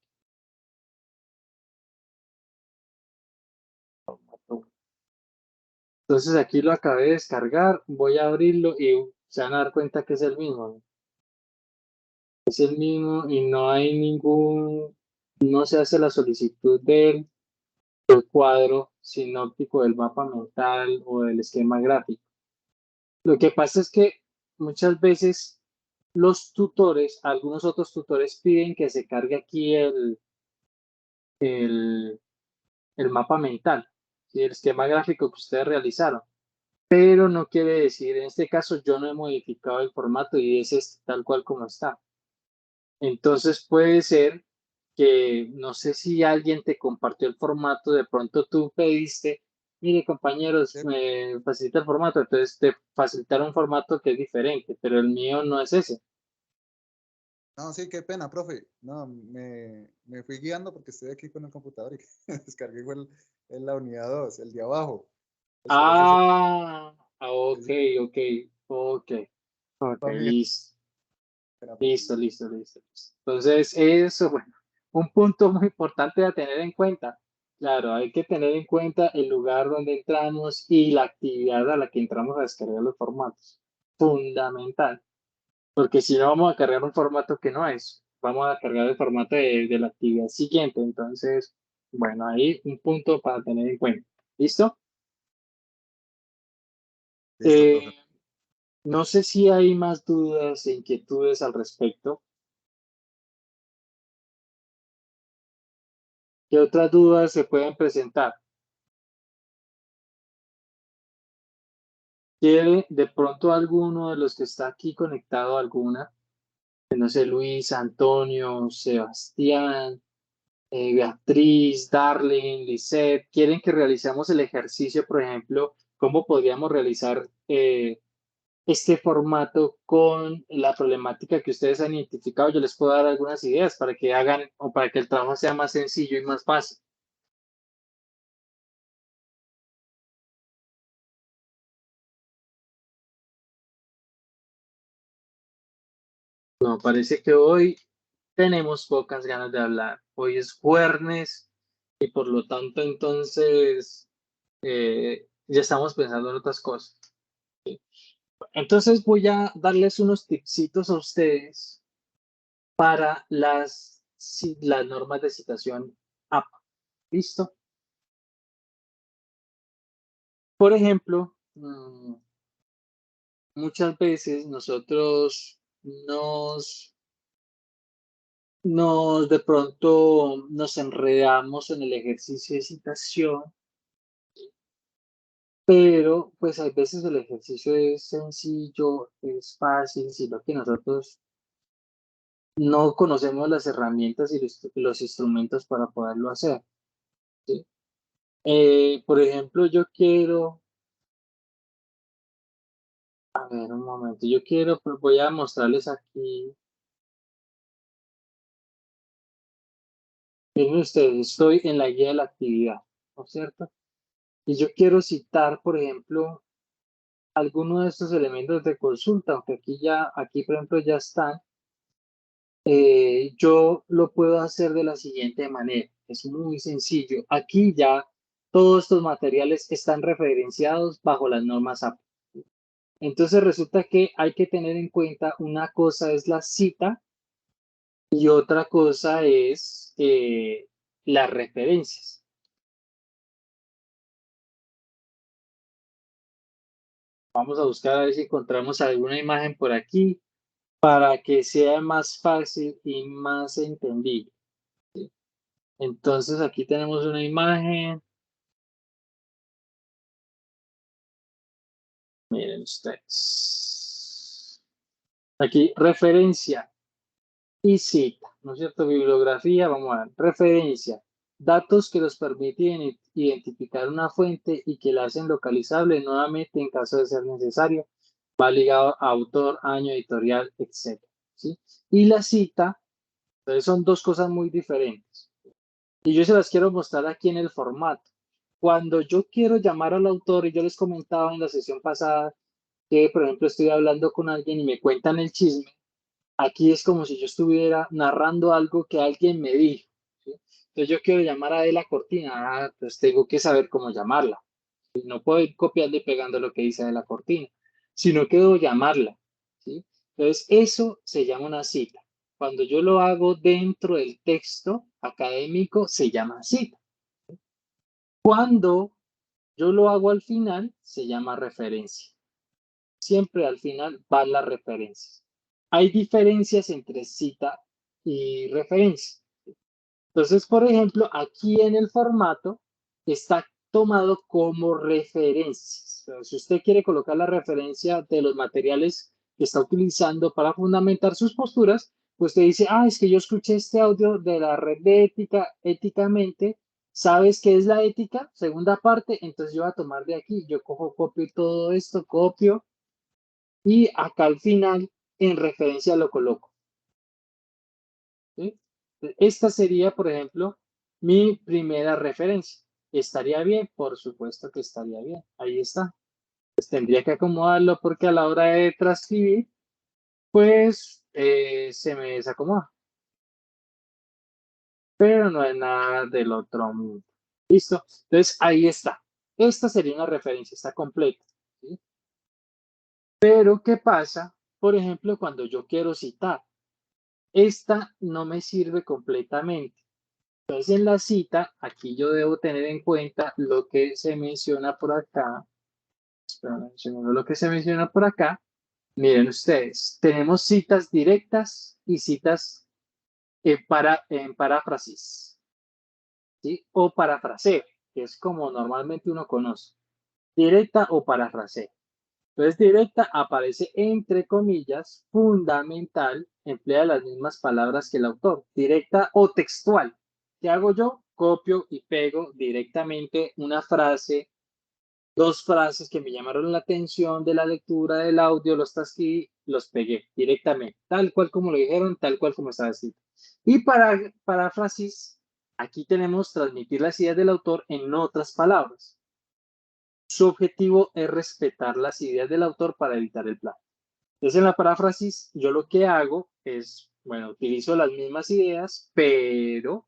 Formato. Entonces aquí lo acabé de descargar, voy a abrirlo y se van a dar cuenta que es el mismo, ¿no? Es el mismo y no hay no se hace la solicitud del cuadro sinóptico del mapa mental o del esquema gráfico. Lo que pasa es que muchas veces los tutores, algunos otros tutores piden que se cargue aquí el, el mapa mental, ¿sí? El esquema gráfico que ustedes realizaron. Pero no quiere decir, en este caso yo no he modificado el formato y ese es tal cual como está. Entonces puede ser que no sé si alguien te compartió el formato, de pronto tú pediste, mire compañeros, Sí. me facilita el formato, entonces te facilitaron un formato que es diferente, pero el mío no es ese. No, sí, qué pena, profe. No, me fui guiando porque estoy aquí con el computador y descargué fue la unidad 2, el de abajo. Pues por eso se... Ok, ok, ok, ok, También. listo, Espera, profe. listo, listo, listo, listo. Entonces, eso, bueno, un punto muy importante a tener en cuenta. Claro, hay que tener en cuenta el lugar donde entramos y la actividad a la que entramos a descargar los formatos. Fundamental, porque si no vamos a cargar un formato que no es, vamos a cargar el formato de la actividad siguiente. Entonces, bueno, ahí un punto para tener en cuenta. ¿Listo? Listo, Eh, profe. no sé si hay más dudas e inquietudes al respecto. ¿Qué otras dudas se pueden presentar? ¿Tiene de pronto alguno de los que está aquí conectado alguna? No sé, Luis, Antonio, Sebastián, Beatriz, Darling, Lisette, quieren que realicemos el ejercicio, por ejemplo, cómo podríamos realizar este formato con la problemática que ustedes han identificado. Yo les puedo dar algunas ideas para que hagan o para que el trabajo sea más sencillo y más fácil. No, parece que hoy tenemos pocas ganas de hablar. Hoy es jueves y por lo tanto entonces ya estamos pensando en otras cosas. Entonces voy a darles unos tipsitos a ustedes para las normas de citación APA. ¿Listo? Por ejemplo, muchas veces nosotros nos de pronto nos enredamos en el ejercicio de citación, pero pues a veces el ejercicio es sencillo, es fácil, sino que nosotros no conocemos las herramientas y los instrumentos para poderlo hacer. ¿Sí? Por ejemplo, yo quiero, a ver un momento, yo quiero, pues voy a mostrarles aquí, miren ustedes, estoy en la guía de la actividad, ¿no es cierto? Y yo quiero citar, por ejemplo, alguno de estos elementos de consulta, aunque aquí por ejemplo ya están, yo lo puedo hacer de la siguiente manera. Es muy sencillo. Aquí ya todos estos materiales están referenciados bajo las normas APA. Entonces resulta que hay que tener en cuenta una cosa es la cita y otra cosa es las referencias. Vamos a buscar a ver si encontramos alguna imagen por aquí para que sea más fácil y más entendible. Entonces aquí tenemos una imagen. Miren ustedes. Aquí, referencia y cita, ¿no es cierto? Bibliografía, vamos a ver. Referencia. Datos que nos permiten identificar una fuente y que la hacen localizable nuevamente en caso de ser necesario. Va ligado a autor, año editorial, etc. ¿Sí? Y la cita, entonces son dos cosas muy diferentes. Y yo se las quiero mostrar aquí en el formato. Cuando yo quiero llamar al autor, y yo les comentaba en la sesión pasada que, por ejemplo, estoy hablando con alguien y me cuentan el chisme, aquí es como si yo estuviera narrando algo que alguien me dijo. ¿Sí? Entonces yo quiero llamar a Adela Cortina, pues tengo que saber cómo llamarla. No puedo ir copiando y pegando lo que dice Adela Cortina, sino que debo llamarla. ¿Sí? Entonces eso se llama una cita. Cuando yo lo hago dentro del texto académico, se llama cita. Cuando yo lo hago al final, se llama referencia. Siempre al final van las referencias. Hay diferencias entre cita y referencia. Entonces, por ejemplo, aquí en el formato está tomado como referencias. Pero si usted quiere colocar la referencia de los materiales que está utilizando para fundamentar sus posturas, pues te dice, es que yo escuché este audio de la red de ética, éticamente, ¿sabes qué es la ética? Segunda parte, entonces yo voy a tomar de aquí, yo cojo, copio todo esto, copio, y acá al final, en referencia lo coloco. ¿Sí? Esta sería, por ejemplo, mi primera referencia. ¿Estaría bien? Por supuesto que estaría bien. Ahí está. Pues tendría que acomodarlo porque a la hora de transcribir, pues se me desacomoda. Pero no es nada del otro mundo. ¿Listo? Entonces ahí está. Esta sería una referencia, está completa. ¿Sí? Pero ¿qué pasa? Por ejemplo, cuando yo quiero citar, esta no me sirve completamente. Entonces, en la cita, aquí yo debo tener en cuenta lo que se menciona por acá. Lo que se menciona por acá. Miren ustedes, tenemos citas directas y citas en paráfrasis, ¿sí? O parafraseo, que es como normalmente uno conoce. Directa o parafraseo. Entonces, directa aparece entre comillas, fundamental, emplea las mismas palabras que el autor. Directa o textual. ¿Qué hago yo? Copio y pego directamente una frase, dos frases que me llamaron la atención de la lectura del audio, los transcribí, los pegué directamente, tal cual como lo dijeron, tal cual como estaba escrito. Y para paráfrasis, aquí tenemos transmitir las ideas del autor en otras palabras. Su objetivo es respetar las ideas del autor para evitar el plagio. Entonces, en la paráfrasis, yo lo que hago es, bueno, utilizo las mismas ideas, pero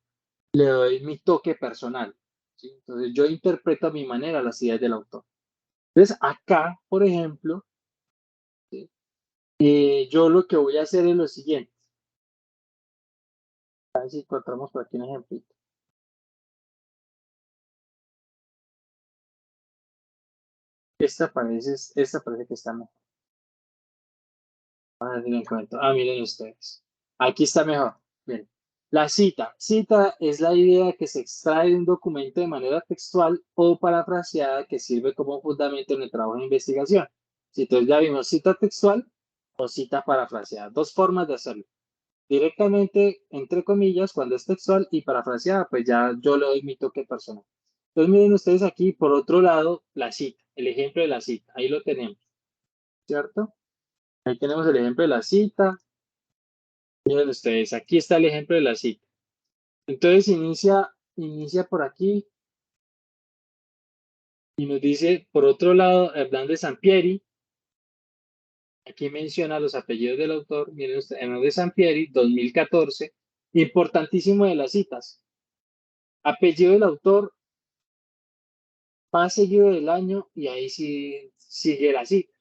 le doy mi toque personal. ¿Sí? Entonces, yo interpreto a mi manera las ideas del autor. Entonces, acá, por ejemplo, ¿sí? Yo lo que voy a hacer es lo siguiente. A ver si encontramos por aquí un ejemplito. Esta parece que está mejor. A ver si lo encuentro. Miren ustedes. Aquí está mejor. Miren. La cita. Cita es la idea que se extrae de un documento de manera textual o parafraseada que sirve como fundamento en el trabajo de investigación. Entonces ya vimos cita textual o cita parafraseada. Dos formas de hacerlo. Directamente, entre comillas, cuando es textual y parafraseada, pues ya yo le doy mi toque personal. Entonces miren ustedes aquí, por otro lado, la cita, el ejemplo de la cita. Ahí lo tenemos, ¿cierto? Ahí tenemos el ejemplo de la cita. Miren ustedes, aquí está el ejemplo de la cita. Entonces inicia por aquí y nos dice, por otro lado, Hernández Sampieri. Aquí menciona los apellidos del autor. Miren ustedes, Hernández Sampieri, 2014. Importantísimo de las citas. Apellido del autor, va seguido del año y ahí sí sigue la cita.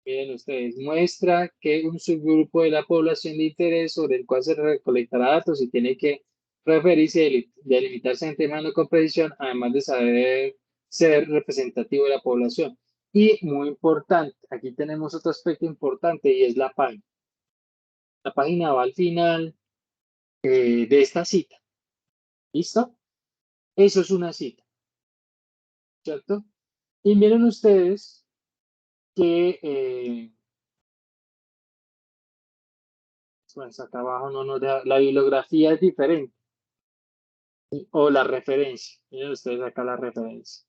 Miren ustedes, muestra que un subgrupo de la población de interés sobre el cual se recolectará datos y tiene que referirse y delimitarse de antemano con precisión, además de saber ser representativo de la población. Y muy importante, aquí tenemos otro aspecto importante y es la página. La página va al final de esta cita. ¿Listo? Eso es una cita, ¿cierto? Y miren ustedes que pues acá abajo no nos deja, la bibliografía es diferente, ¿sí? O la referencia. Miren ustedes acá la referencia.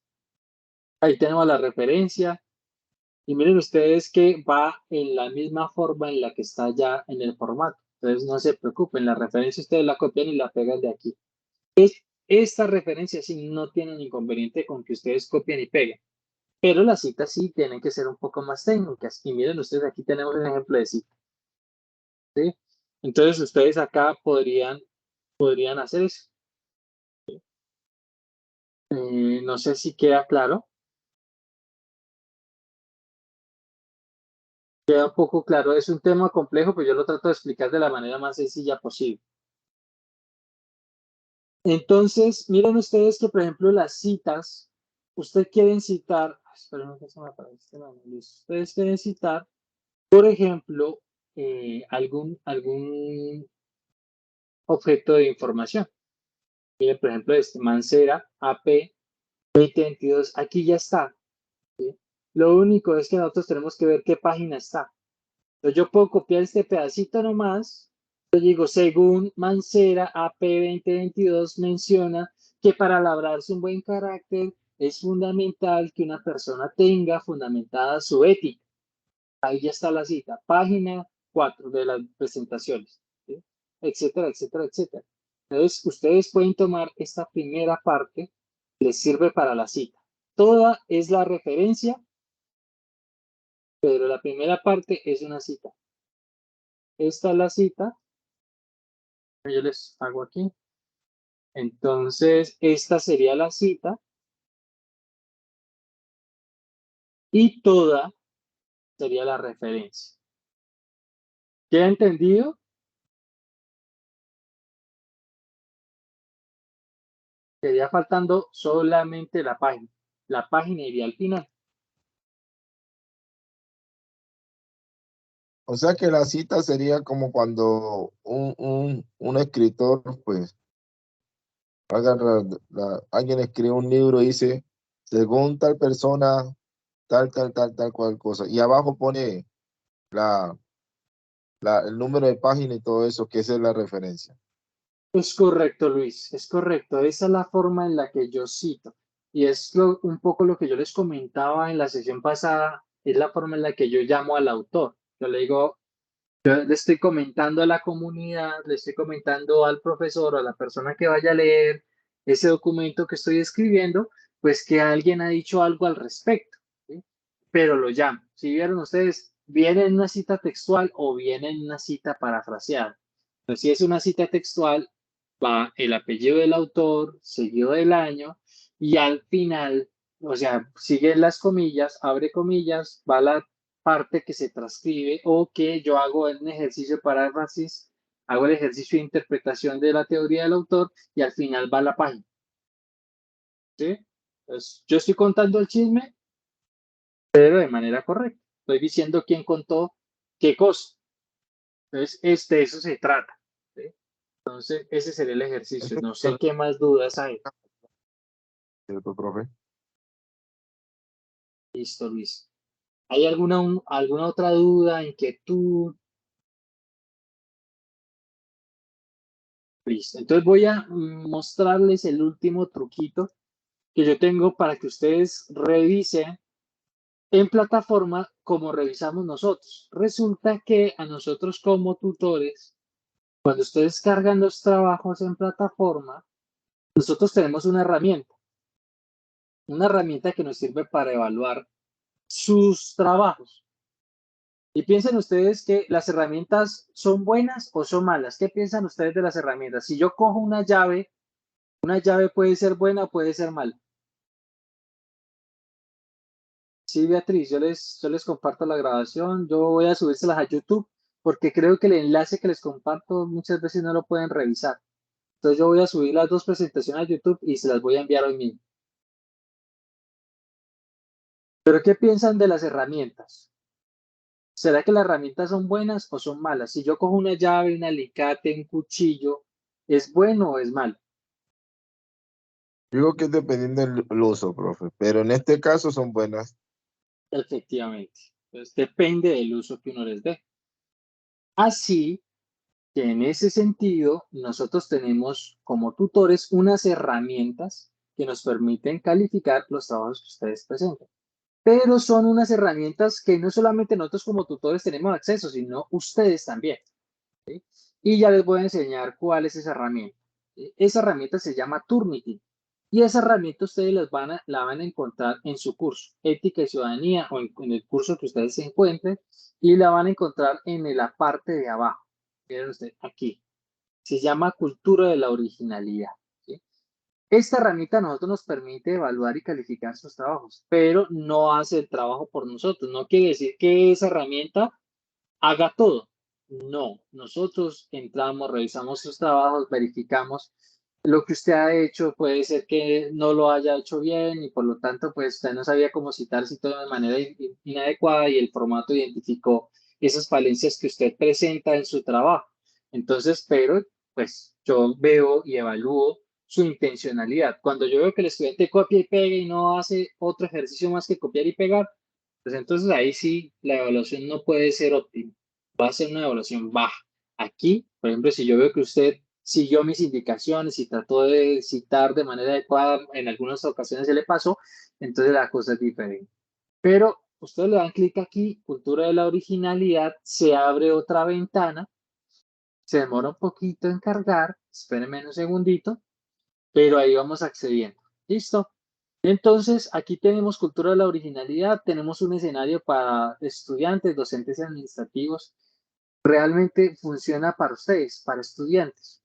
Ahí tenemos la referencia y miren ustedes que va en la misma forma en la que está ya en el formato. Entonces no se preocupen, la referencia ustedes la copian y la pegan de aquí. Esta referencia sí no tiene inconveniente con que ustedes copien y peguen, pero las citas sí tienen que ser un poco más técnicas. Y miren ustedes, aquí tenemos un ejemplo de cita, ¿sí? Entonces ustedes acá podrían hacer eso. No sé si queda claro. Queda un poco claro. Es un tema complejo, pero yo lo trato de explicar de la manera más sencilla posible. Entonces, miren ustedes que, por ejemplo, las citas, ustedes quieren citar, esperen que se me aparece, ustedes quieren citar, por ejemplo, algún objeto de información. Miren, por ejemplo, este Mancera AP 2022, aquí ya está, ¿sí? Lo único es que nosotros tenemos que ver qué página está. Entonces yo puedo copiar este pedacito nomás, Yo digo, según Mancera, AP 2022 menciona que para labrarse un buen carácter es fundamental que una persona tenga fundamentada su ética. Ahí ya está la cita, página 4 de las presentaciones, ¿sí? Etcétera, etcétera, etcétera. Entonces, ustedes pueden tomar esta primera parte, les sirve para la cita. Toda es la referencia, pero la primera parte es una cita. Esta es la cita. Yo les hago aquí. Entonces, esta sería la cita y toda sería la referencia. ¿Queda entendido? Quedaría faltando solamente la página. La página iría al final. O sea que la cita sería como cuando un escritor, pues, alguien escribe un libro y dice, según tal persona, tal cual cosa. Y abajo pone la, el número de página y todo eso, que esa es la referencia. Es correcto, Luis, es correcto. Esa es la forma en la que yo cito. Y es un poco lo que yo les comentaba en la sesión pasada, es la forma en la que yo llamo al autor. Yo le digo, yo le estoy comentando a la comunidad, le estoy comentando al profesor o a la persona que vaya a leer ese documento que estoy escribiendo, pues que alguien ha dicho algo al respecto, ¿sí? Pero lo llamo. Si vieron ustedes, viene en una cita textual o viene en una cita parafraseada. Entonces, si es una cita textual, va el apellido del autor, seguido del año, y al final, o sea, sigue las comillas, abre comillas, va la parte que se transcribe o que yo hago en un ejercicio de paráfrasis, hago el ejercicio de interpretación de la teoría del autor y al final va la página. ¿Sí? Entonces, yo estoy contando el chisme, pero de manera correcta. Estoy diciendo quién contó qué cosa. Entonces, de eso se trata. ¿Sí? Entonces, ese sería el ejercicio. Eso No es sé qué más dudas hay. cierto, profe. Listo, Luis. ¿Hay alguna otra duda, inquietud? Listo. Entonces voy a mostrarles el último truquito que yo tengo para que ustedes revisen en plataforma como revisamos nosotros. Resulta que a nosotros como tutores, cuando ustedes cargan los trabajos en plataforma, nosotros tenemos una herramienta que nos sirve para evaluar sus trabajos. Y piensen ustedes que las herramientas son buenas o son malas. ¿Qué piensan ustedes de las herramientas? Si yo cojo una llave puede ser buena o puede ser mala. Sí, Beatriz, yo les comparto la grabación. Yo voy a subírselas a YouTube porque creo que el enlace que les comparto muchas veces no lo pueden revisar. Entonces yo voy a subir las dos presentaciones a YouTube y se las voy a enviar hoy mismo. ¿Pero qué piensan de las herramientas? ¿Será que las herramientas son buenas o son malas? Si yo cojo una llave, un alicate, un cuchillo, ¿es bueno o es malo? Digo que es dependiendo del uso, profe, pero en este caso son buenas. Efectivamente. Entonces depende del uso que uno les dé. Así que en ese sentido, nosotros tenemos como tutores unas herramientas que nos permiten calificar los trabajos que ustedes presentan. Pero son unas herramientas que no solamente nosotros como tutores tenemos acceso, sino ustedes también. ¿Sí? Y ya les voy a enseñar cuál es esa herramienta. ¿Sí? Esa herramienta se llama Turnitin. Y esa herramienta ustedes la van a encontrar en su curso, Ética y Ciudadanía, o en el curso que ustedes se encuentren, y la van a encontrar en la parte de abajo. Miren ustedes, aquí. Se llama Cultura de la Originalidad. ¿Sí? Esta herramienta a nosotros nos permite evaluar y calificar sus trabajos, pero no hace el trabajo por nosotros. No quiere decir que esa herramienta haga todo. No, nosotros entramos, revisamos sus trabajos, verificamos lo que usted ha hecho, puede ser que no lo haya hecho bien y por lo tanto, pues usted no sabía cómo citar si todo de manera inadecuada y el formato identificó esas falencias que usted presenta en su trabajo. Entonces, pero pues yo veo y evalúo su intencionalidad. Cuando yo veo que el estudiante copia y pega y no hace otro ejercicio más que copiar y pegar, pues entonces ahí sí la evaluación no puede ser óptima, va a ser una evaluación baja. Aquí Por ejemplo, si yo veo que usted siguió mis indicaciones y trató de citar de manera adecuada, en algunas ocasiones se le pasó, entonces la cosa es diferente. Pero ustedes le dan clic aquí, cultura de la originalidad, se abre otra ventana, se demora un poquito en cargar, espérenme un segundito, pero ahí vamos accediendo. ¿Listo? Entonces, aquí tenemos cultura de la originalidad, tenemos un escenario para estudiantes, docentes y administrativos. Realmente funciona para ustedes, para estudiantes.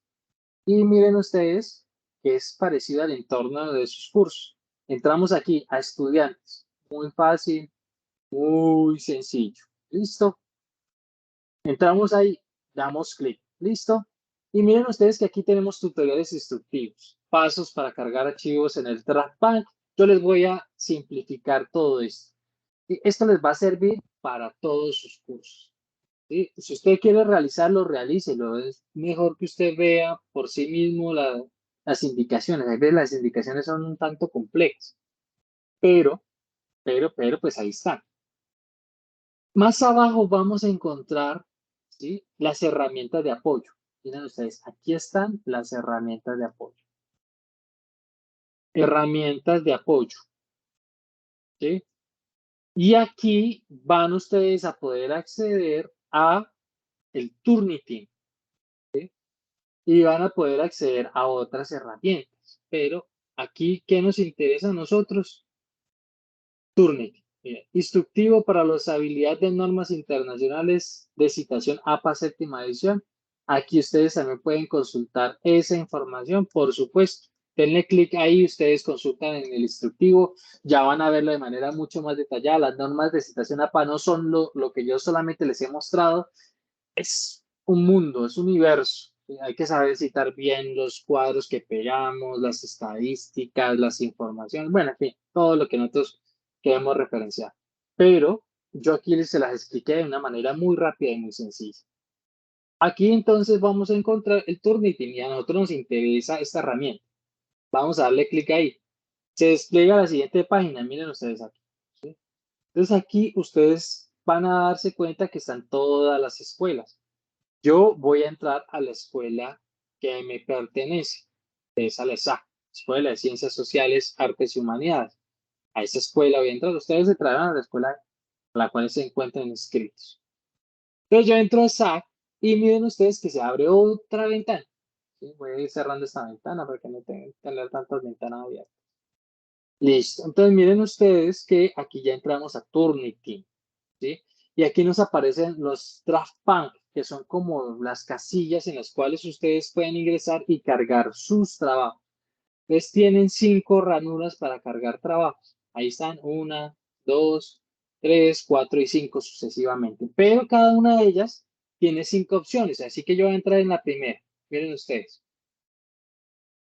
Y miren ustedes que es parecido al entorno de sus cursos. Entramos aquí a estudiantes. Muy fácil, muy sencillo. ¿Listo? Entramos ahí, damos clic. ¿Listo? Y miren ustedes que aquí tenemos tutoriales instructivos, pasos para cargar archivos en el TrackPad. Yo les voy a simplificar todo esto. Y esto les va a servir para todos sus cursos. ¿Sí? Si usted quiere realizarlo, realícelo. Es mejor que usted vea por sí mismo las indicaciones. A veces las indicaciones son un tanto complejas, pero, pues ahí están. Más abajo vamos a encontrar, ¿sí?, las herramientas de apoyo. Miren ustedes, aquí están las herramientas de apoyo. Herramientas de apoyo. ¿Sí? Y aquí van ustedes a poder acceder a el Turnitin. ¿Sí? Y van a poder acceder a otras herramientas. Pero aquí, ¿qué nos interesa a nosotros? Turnitin. Instructivo para las habilidades de normas internacionales de citación APA séptima edición. Aquí ustedes también pueden consultar esa información, por supuesto. Denle clic ahí, ustedes consultan en el instructivo, ya van a verlo de manera mucho más detallada. Las normas de citación APA no son lo que yo solamente les he mostrado, es un mundo, es un universo. Hay que saber citar bien los cuadros que pegamos, las estadísticas, las informaciones, bueno, en fin, todo lo que nosotros queremos referenciar. Pero yo aquí se las expliqué de una manera muy rápida y muy sencilla. Aquí entonces vamos a encontrar el Turnitin y a nosotros nos interesa esta herramienta. Vamos a darle clic ahí. Se despliega la siguiente página, miren ustedes aquí. ¿Sí? Entonces aquí ustedes van a darse cuenta que están todas las escuelas. Yo voy a entrar a la escuela que me pertenece, que es a la ESA, Escuela de Ciencias Sociales, Artes y Humanidades. A esa escuela voy a entrar. Ustedes entrarán a la escuela a la cual se encuentran inscritos. Entonces yo entro a ESA y miren ustedes que se abre otra ventana. ¿Sí? Voy a ir cerrando esta ventana para que no tengan que tener tantas ventanas abiertas. Listo. Entonces miren ustedes que aquí ya entramos a Turnitin. ¿Sí? Y aquí nos aparecen los draft punk, que son como las casillas en las cuales ustedes pueden ingresar y cargar sus trabajos. Entonces tienen 5 ranuras para cargar trabajos. Ahí están 1, 2, 3, 4 y 5 sucesivamente. Pero cada una de ellas tiene 5 opciones. Así que yo voy a entrar en la primera. Miren ustedes.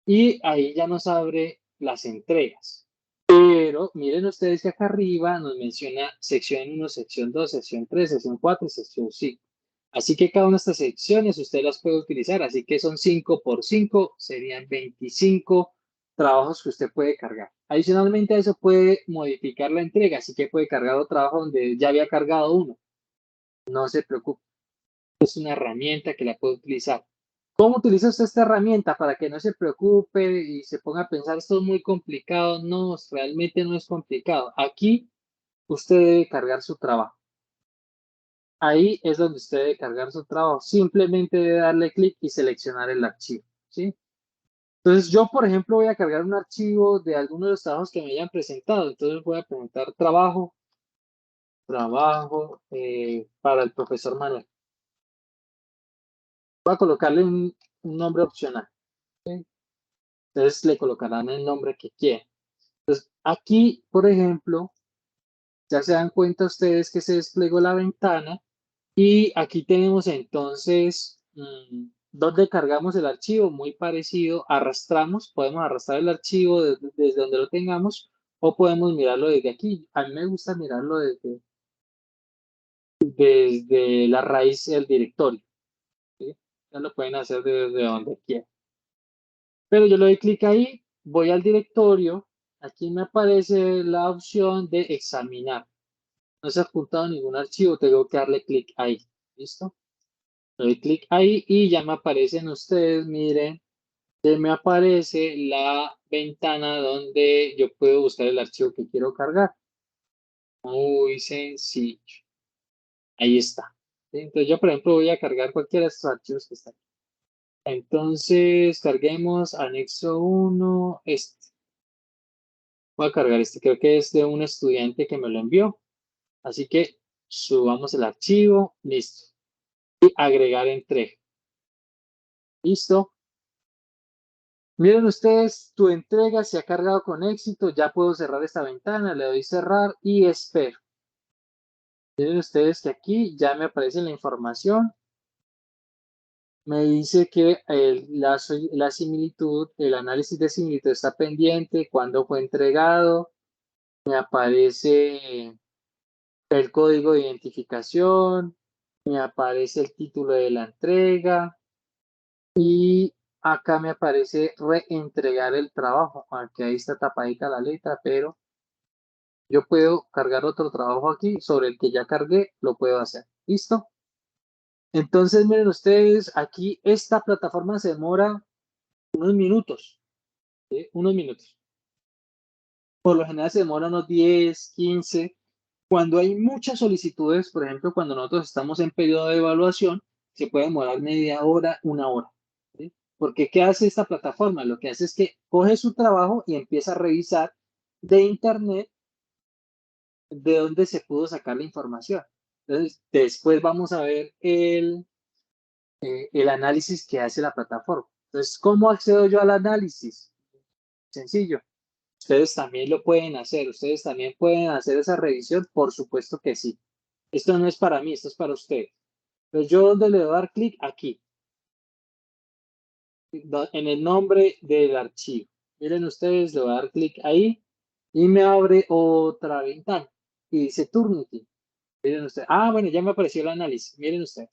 Y ahí ya nos abre las entregas. Pero miren ustedes que acá arriba nos menciona sección 1, sección 2, sección 3, sección 4 y sección 5. Así que cada una de estas secciones usted las puede utilizar. Así que son 5 por 5, serían 25 trabajos que usted puede cargar. Adicionalmente a eso puede modificar la entrega, así que puede cargar otro trabajo donde ya había cargado uno. No se preocupe. Es una herramienta que la puede utilizar. ¿Cómo utiliza usted esta herramienta? Para que no se preocupe y se ponga a pensar, esto es muy complicado. No, realmente no es complicado. Aquí usted debe cargar su trabajo. Ahí es donde usted debe cargar su trabajo. Simplemente debe darle clic y seleccionar el archivo. ¿Sí? Entonces yo, por ejemplo, voy a cargar un archivo de alguno de los trabajos que me hayan presentado. Entonces voy a preguntar trabajo para el profesor Manuel. Voy a colocarle un nombre opcional. ¿Sí? Entonces le colocarán el nombre que quieran. Entonces aquí, por ejemplo, ya se dan cuenta ustedes que se desplegó la ventana y aquí tenemos entonces donde cargamos el archivo, muy parecido, arrastramos, podemos arrastrar el archivo desde donde lo tengamos o podemos mirarlo desde aquí. A mí me gusta mirarlo desde la raíz del directorio. ¿Sí? Ya lo pueden hacer desde donde quieran. Pero yo le doy clic ahí, voy al directorio, aquí me aparece la opción de examinar. No se ha adjuntado ningún archivo, tengo que darle clic ahí. ¿Listo? Le doy clic ahí y ya me aparecen ustedes, miren, que me aparece la ventana donde yo puedo buscar el archivo que quiero cargar. Muy sencillo. Ahí está. ¿Sí? Entonces yo, por ejemplo, voy a cargar cualquiera de estos archivos que están. Entonces, carguemos anexo 1, este. Voy a cargar este, creo que es de un estudiante que me lo envió. Así que subamos el archivo, listo. Y agregar entrega. Listo. Miren ustedes, tu entrega se ha cargado con éxito. Ya puedo cerrar esta ventana, le doy cerrar y espero. Miren ustedes que aquí ya me aparece la información. Me dice que la similitud, el análisis de similitud está pendiente, cuándo fue entregado. Me aparece el código de identificación, me aparece el título de la entrega y acá me aparece reentregar el trabajo. Aquí ahí está tapadita la letra, pero yo puedo cargar otro trabajo aquí sobre el que ya cargué, lo puedo hacer. ¿Listo? Entonces, miren ustedes, aquí esta plataforma se demora unos minutos, ¿sí? Unos minutos. Por lo general se demora unos 10, 15. Cuando hay muchas solicitudes, por ejemplo, cuando nosotros estamos en periodo de evaluación, se puede demorar media hora, una hora. ¿Sí? Porque ¿qué hace esta plataforma? Lo que hace es que coge su trabajo y empieza a revisar de internet de dónde se pudo sacar la información. Entonces, después vamos a ver el análisis que hace la plataforma. Entonces, ¿cómo accedo yo al análisis? Sencillo. Ustedes también lo pueden hacer. Ustedes también pueden hacer esa revisión. Por supuesto que sí. Esto no es para mí, esto es para ustedes. Entonces, ¿yo dónde le voy a dar clic? Aquí. En el nombre del archivo. Miren ustedes, le voy a dar clic ahí y me abre otra ventana. Y dice Turnitin. Miren ustedes. Ah, bueno, ya me apareció el análisis. Miren ustedes.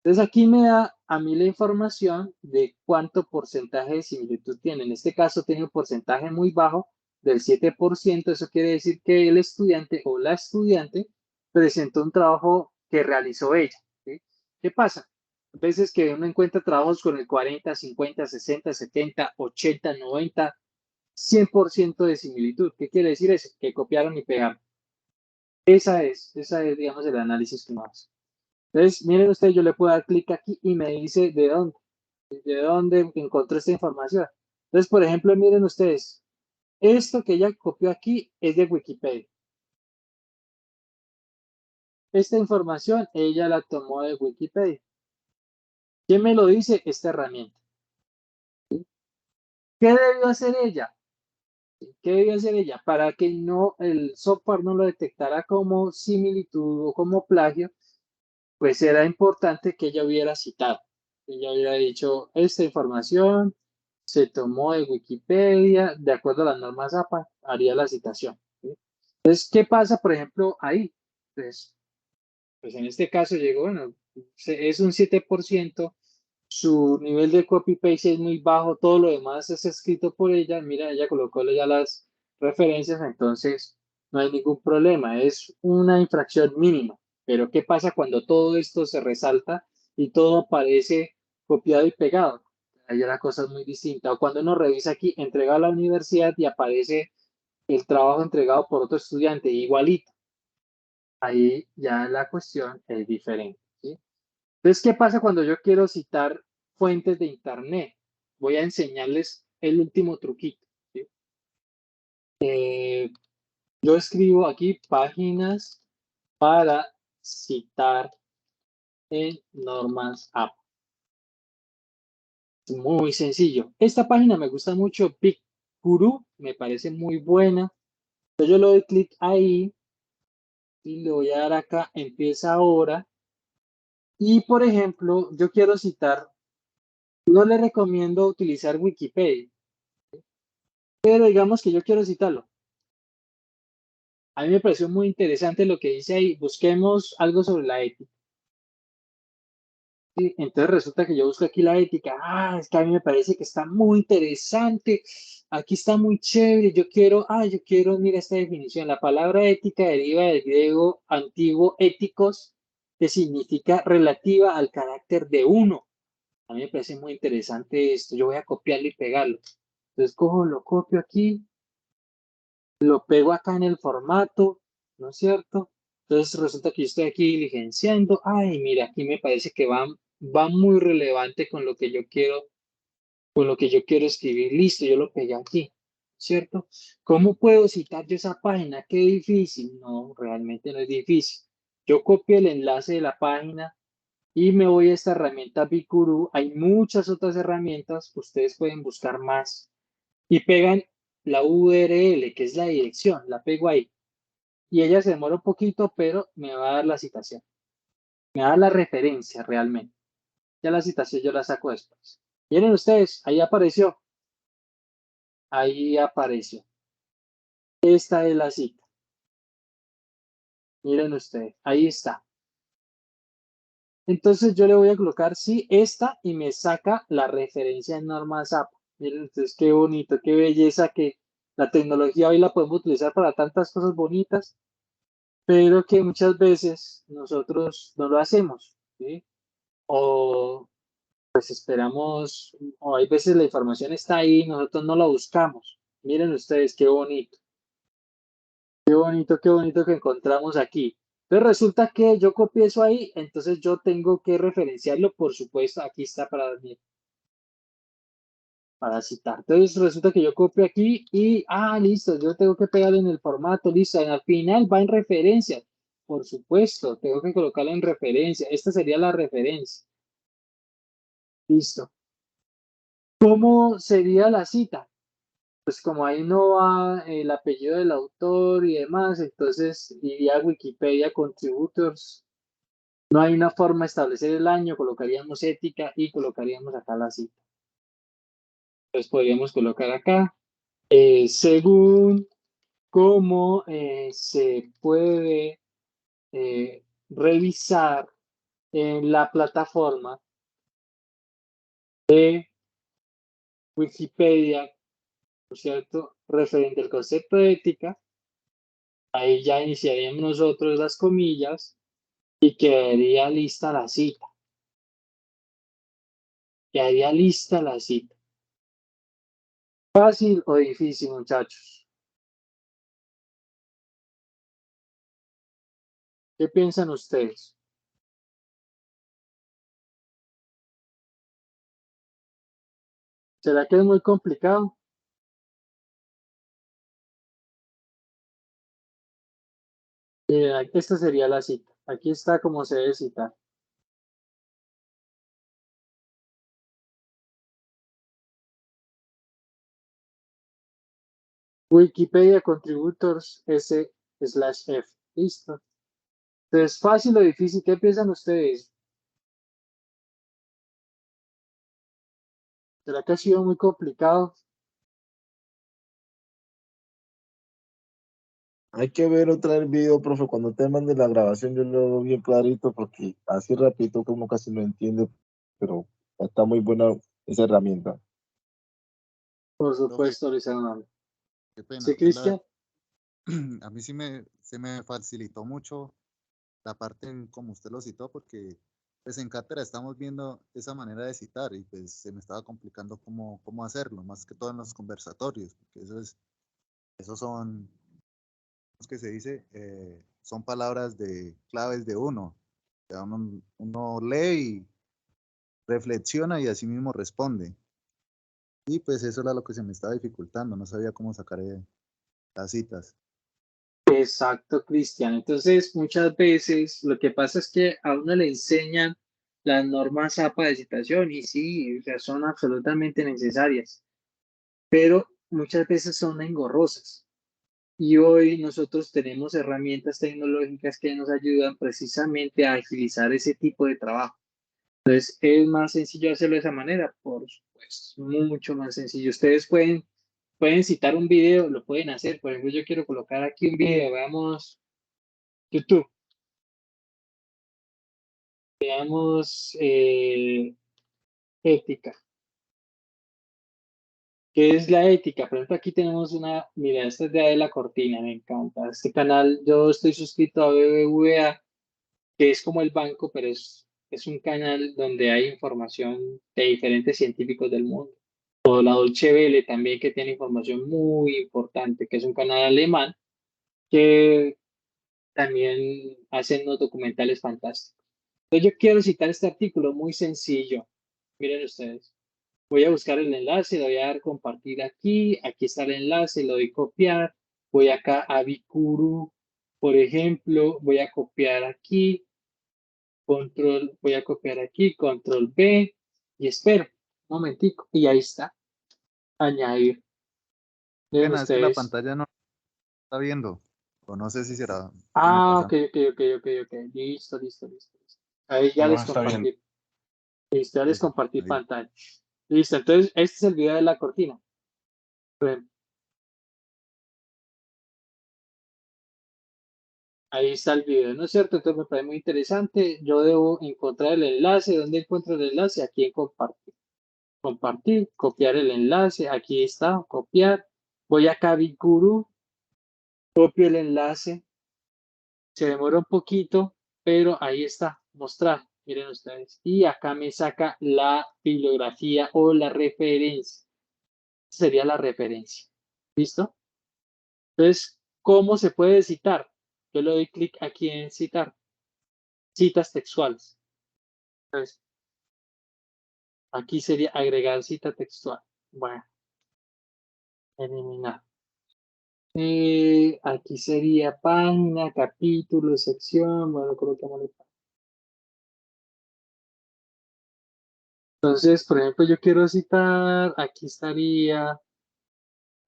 Entonces aquí me da a mí la información de cuánto porcentaje de similitud tiene. En este caso tiene un porcentaje muy bajo del 7%. Eso quiere decir que el estudiante o la estudiante presentó un trabajo que realizó ella. ¿Sí? ¿Qué pasa? A veces que uno encuentra trabajos con el 40, 50, 60, 70, 80, 90, 100% de similitud. ¿Qué quiere decir eso? Que copiaron y pegaron. Esa es, digamos, el análisis que uno hace. Entonces, miren ustedes, yo le puedo dar clic aquí y me dice de dónde encontró esta información. Entonces, por ejemplo, miren ustedes, esto que ella copió aquí es de Wikipedia. Esta información ella la tomó de Wikipedia. ¿Quién me lo dice? Esta herramienta. ¿Sí? ¿Qué debió hacer ella? ¿Qué debió hacer ella? Para que no el software no lo detectara como similitud o como plagio, pues era importante que ella hubiera citado. Ella hubiera dicho, esta información se tomó de Wikipedia, de acuerdo a las normas APA, haría la citación. ¿Sí? Entonces, ¿qué pasa, por ejemplo, ahí? Pues en este caso llegó, bueno, es un 7%, su nivel de copy-paste es muy bajo, todo lo demás es escrito por ella, mira, ella colocó ya las referencias, entonces no hay ningún problema, es una infracción mínima. Pero ¿qué pasa cuando todo esto se resalta y todo parece copiado y pegado? Ahí la cosa es muy distinta. O cuando uno revisa aquí, entrega a la universidad y aparece el trabajo entregado por otro estudiante, igualito. Ahí ya la cuestión es diferente. ¿Sí? Entonces, ¿qué pasa cuando yo quiero citar fuentes de internet? Voy a enseñarles el último truquito. ¿Sí? Yo escribo aquí páginas para citar en normas app. Es muy sencillo. Esta página me gusta mucho, Big.Guru, me parece muy buena. Entonces yo le doy clic ahí y le voy a dar acá, empieza ahora. Y por ejemplo, yo quiero citar, no le recomiendo utilizar Wikipedia, pero digamos que yo quiero citarlo. A mí me pareció muy interesante lo que dice ahí, busquemos algo sobre la ética. ¿Sí? Entonces resulta que yo busco aquí la ética, es que a mí me parece que está muy interesante, aquí está muy chévere, yo quiero, mira esta definición, la palabra ética deriva del griego antiguo éticos, que significa relativa al carácter de 1. A mí me parece muy interesante esto. Yo voy a copiarlo y pegarlo. Entonces cojo, lo copio aquí, lo pego acá en el formato, ¿no es cierto? Entonces resulta que yo estoy aquí diligenciando. Ay, mira, aquí me parece que va muy relevante con lo que yo quiero, escribir. Listo, yo lo pegué aquí, ¿cierto? ¿Cómo puedo citar yo esa página? Qué difícil. No, realmente no es difícil. Yo copio el enlace de la página y me voy a esta herramienta Bicuru. Hay muchas otras herramientas, ustedes pueden buscar más y pegan la URL, que es la dirección, la pego ahí. Y ella se demora un poquito, pero me va a dar la citación. Me va a dar la referencia realmente. Ya la citación yo la saco después. Miren ustedes, ahí apareció. Ahí apareció. Esta es la cita. Miren ustedes, ahí está. Entonces yo le voy a colocar sí, esta y me saca la referencia en norma SAP. Miren ustedes qué bonito, qué belleza que la tecnología hoy la podemos utilizar para tantas cosas bonitas, pero que muchas veces nosotros no lo hacemos, ¿sí? O pues esperamos, o hay veces la información está ahí, nosotros no la buscamos. Miren ustedes qué bonito que encontramos aquí. Entonces resulta que yo copié eso ahí, entonces yo tengo que referenciarlo, por supuesto, aquí está para citar. Entonces resulta que yo copio aquí y, listo, yo tengo que pegar en el formato, listo, al final va en referencia. Por supuesto, tengo que colocarlo en referencia. Esta sería la referencia. Listo. ¿Cómo sería la cita? Pues como ahí no va el apellido del autor y demás, entonces iría a Wikipedia Contributors. No hay una forma de establecer el año, colocaríamos ética y colocaríamos acá la cita. Entonces podríamos colocar acá, según cómo se puede revisar en la plataforma de Wikipedia, ¿no es cierto? Referente al concepto de ética, ahí ya iniciaríamos nosotros las comillas y quedaría lista la cita. Quedaría lista la cita. ¿Fácil o difícil, muchachos? ¿Qué piensan ustedes? ¿Será que es muy complicado? Esta sería la cita. Aquí está como se debe citar. Wikipedia Contributors S/F. Listo. Entonces, fácil o difícil, ¿qué piensan ustedes? ¿Será que ha sido muy complicado? Hay que ver otra vez el video, profe. Cuando te mande la grabación, yo lo veo bien clarito, porque así rapidito como casi no entiende, pero está muy buena esa herramienta. Por Profe, supuesto, Luis Hernando. qué pena. ¿Sí, Cristian? A mí se me facilitó mucho la parte en como usted lo citó, porque pues en cátedra estamos viendo esa manera de citar y pues se me estaba complicando cómo hacerlo, más que todo en los conversatorios, porque esos son, ¿cómo es que se dice? Son palabras de claves de uno. O sea, uno lee y reflexiona y así mismo responde. Y pues eso era lo que se me estaba dificultando, no sabía cómo sacar las citas. Exacto, Cristian. Entonces, muchas veces lo que pasa es que a uno le enseñan las normas APA de citación y sí, o sea, son absolutamente necesarias, pero muchas veces son engorrosas. Y hoy nosotros tenemos herramientas tecnológicas que nos ayudan precisamente a agilizar ese tipo de trabajo. Entonces, es más sencillo hacerlo de esa manera, por supuesto, mucho más sencillo. Ustedes pueden citar un video, lo pueden hacer. Por ejemplo, yo quiero colocar aquí un video, veamos YouTube, veamos ética. ¿Qué es la ética? Por ejemplo, aquí tenemos mira, esta es de Adela Cortina, me encanta. Este canal, yo estoy suscrito a BBVA que es como el banco, pero es un canal donde hay información de diferentes científicos del mundo. O la Deutsche Welle también, que tiene información muy importante, que es un canal alemán que también hace unos documentales fantásticos. Entonces yo quiero citar este artículo muy sencillo. Miren ustedes. Voy a buscar el enlace, le voy a dar compartir aquí. Aquí está el enlace, lo doy copiar. Voy acá a Bikuru, por ejemplo. Voy a copiar aquí. Voy a copiar aquí, control B. Y espero un momentico. Y ahí está. Añadir. Miren Pena, es que la ustedes. pantalla no está viendo. O no sé si será que me Ah, pasa. ok, ok, ok, ok, ok. Listo, listo, listo. Ahí ya No, les está bien. compartí. Listo, ya les Eso, compartí ahí. pantalla. Listo, entonces este es el video de la cortina. Ven, ahí está el video, ¿no es cierto? Entonces me parece muy interesante. Yo debo encontrar el enlace. ¿Dónde encuentro el enlace? Aquí en compartir. Compartir, copiar el enlace. Aquí está, copiar. Voy acá a Biguru, copio el enlace. Se demora un poquito, pero ahí está, mostrar. Miren ustedes. Y acá me saca la bibliografía o la referencia. Sería la referencia. ¿Listo? Entonces, ¿cómo se puede citar? Yo le doy clic aquí en citar. Citas textuales. Entonces, aquí sería agregar cita textual. Bueno, eliminar. Aquí sería página, capítulo, sección. Bueno, colocamos. Entonces, por ejemplo, yo quiero citar, aquí estaría,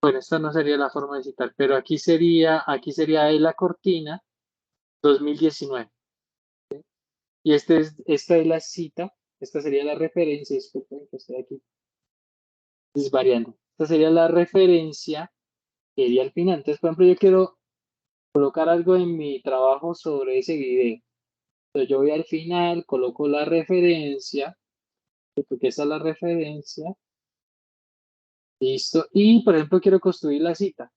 bueno, esta no sería la forma de citar, pero aquí sería de la cortina 2019. Y esta es la cita, esta sería la referencia, disculpen que estoy aquí desvariando. Esta sería la referencia que iría al final. Entonces, por ejemplo, yo quiero colocar algo en mi trabajo sobre ese video. Entonces, yo voy al final, coloco la referencia, porque esa es la referencia, listo. Y, por ejemplo, quiero construir la cita.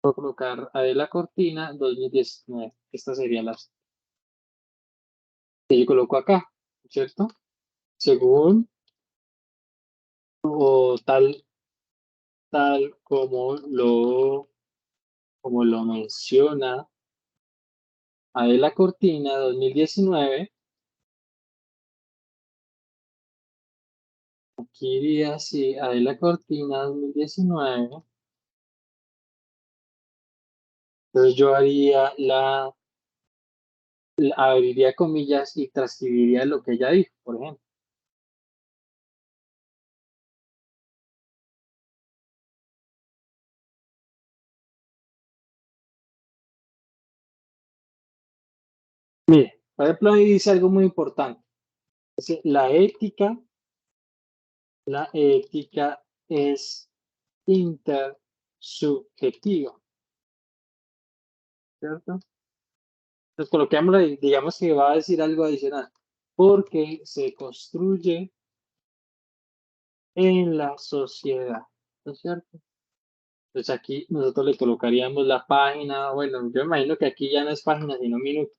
Puedo colocar Adela Cortina 2019. Esta sería la cita. Que yo coloco acá, ¿cierto? Según o tal como lo menciona Adela Cortina 2019. Aquí iría así, Adela Cortina 2019. Entonces yo abriría comillas y transcribiría lo que ella dijo, por ejemplo. Mire, por ejemplo, ahí dice algo muy importante. Dice, la ética es intersubjetiva, ¿cierto? Entonces coloquémoslo y digamos que va a decir algo adicional, porque se construye en la sociedad, ¿no es cierto? Entonces aquí nosotros le colocaríamos la página, bueno, yo imagino que aquí ya no es página, sino minuto.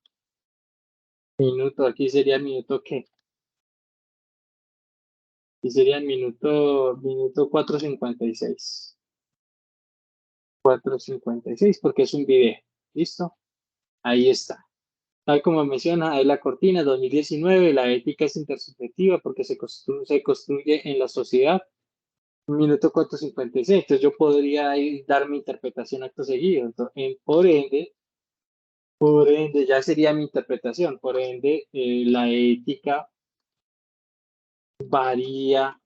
Minuto, aquí sería minuto ¿qué? Aquí sería el minuto 4:56. 4:56, porque es un video. ¿Listo? Ahí está. Tal como menciona, es la cortina 2019, la ética es intersubjetiva porque se construye en la sociedad. Minuto 4:56. Entonces yo podría ahí dar mi interpretación acto seguido. Entonces, por ende, ya sería mi interpretación. Por ende, la ética varía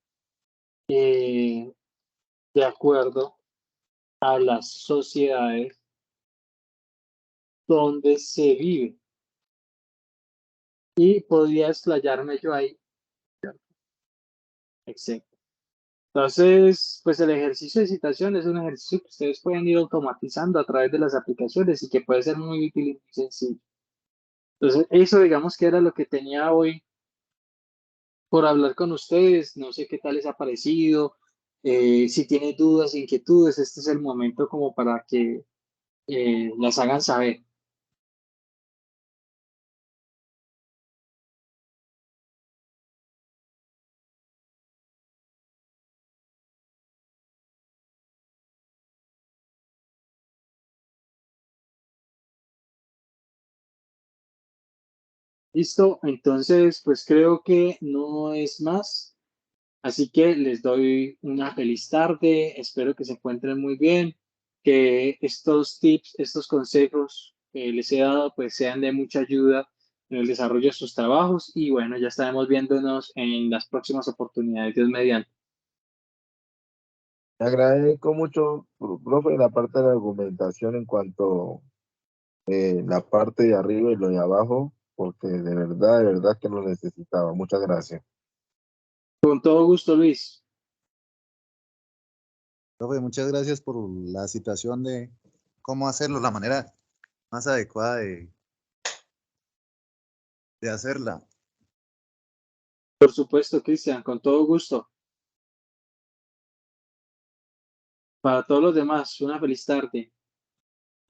de acuerdo a las sociedades donde se vive. Y podría explayarme yo ahí. Exacto. Entonces, pues el ejercicio de citación es un ejercicio que ustedes pueden ir automatizando a través de las aplicaciones y que puede ser muy útil y muy sencillo. Entonces, eso digamos que era lo que tenía hoy por hablar con ustedes. No sé qué tal les ha parecido. Si tienen dudas, inquietudes, este es el momento como para que las hagan saber. Listo, entonces pues creo que no es más. Así que les doy una feliz tarde, espero que se encuentren muy bien, que estos tips, estos consejos que les he dado pues sean de mucha ayuda en el desarrollo de sus trabajos y bueno, ya estaremos viéndonos en las próximas oportunidades, Dios mediante. Le agradezco mucho, profe, la parte de la argumentación en cuanto la parte de arriba y lo de abajo, porque de verdad que lo necesitaba. Muchas gracias. Con todo gusto, Luis. Profe, muchas gracias por la situación de cómo hacerlo, la manera más adecuada de hacerla. Por supuesto, Cristian, con todo gusto. Para todos los demás, una feliz tarde.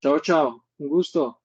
Chao, chao. Un gusto.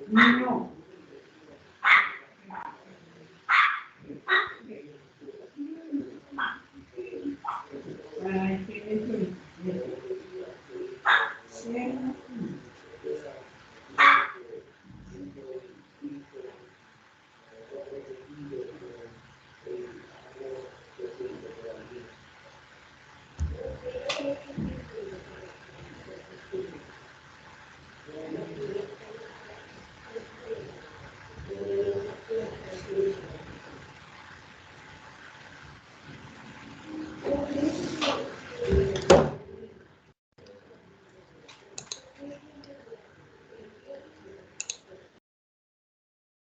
Niño.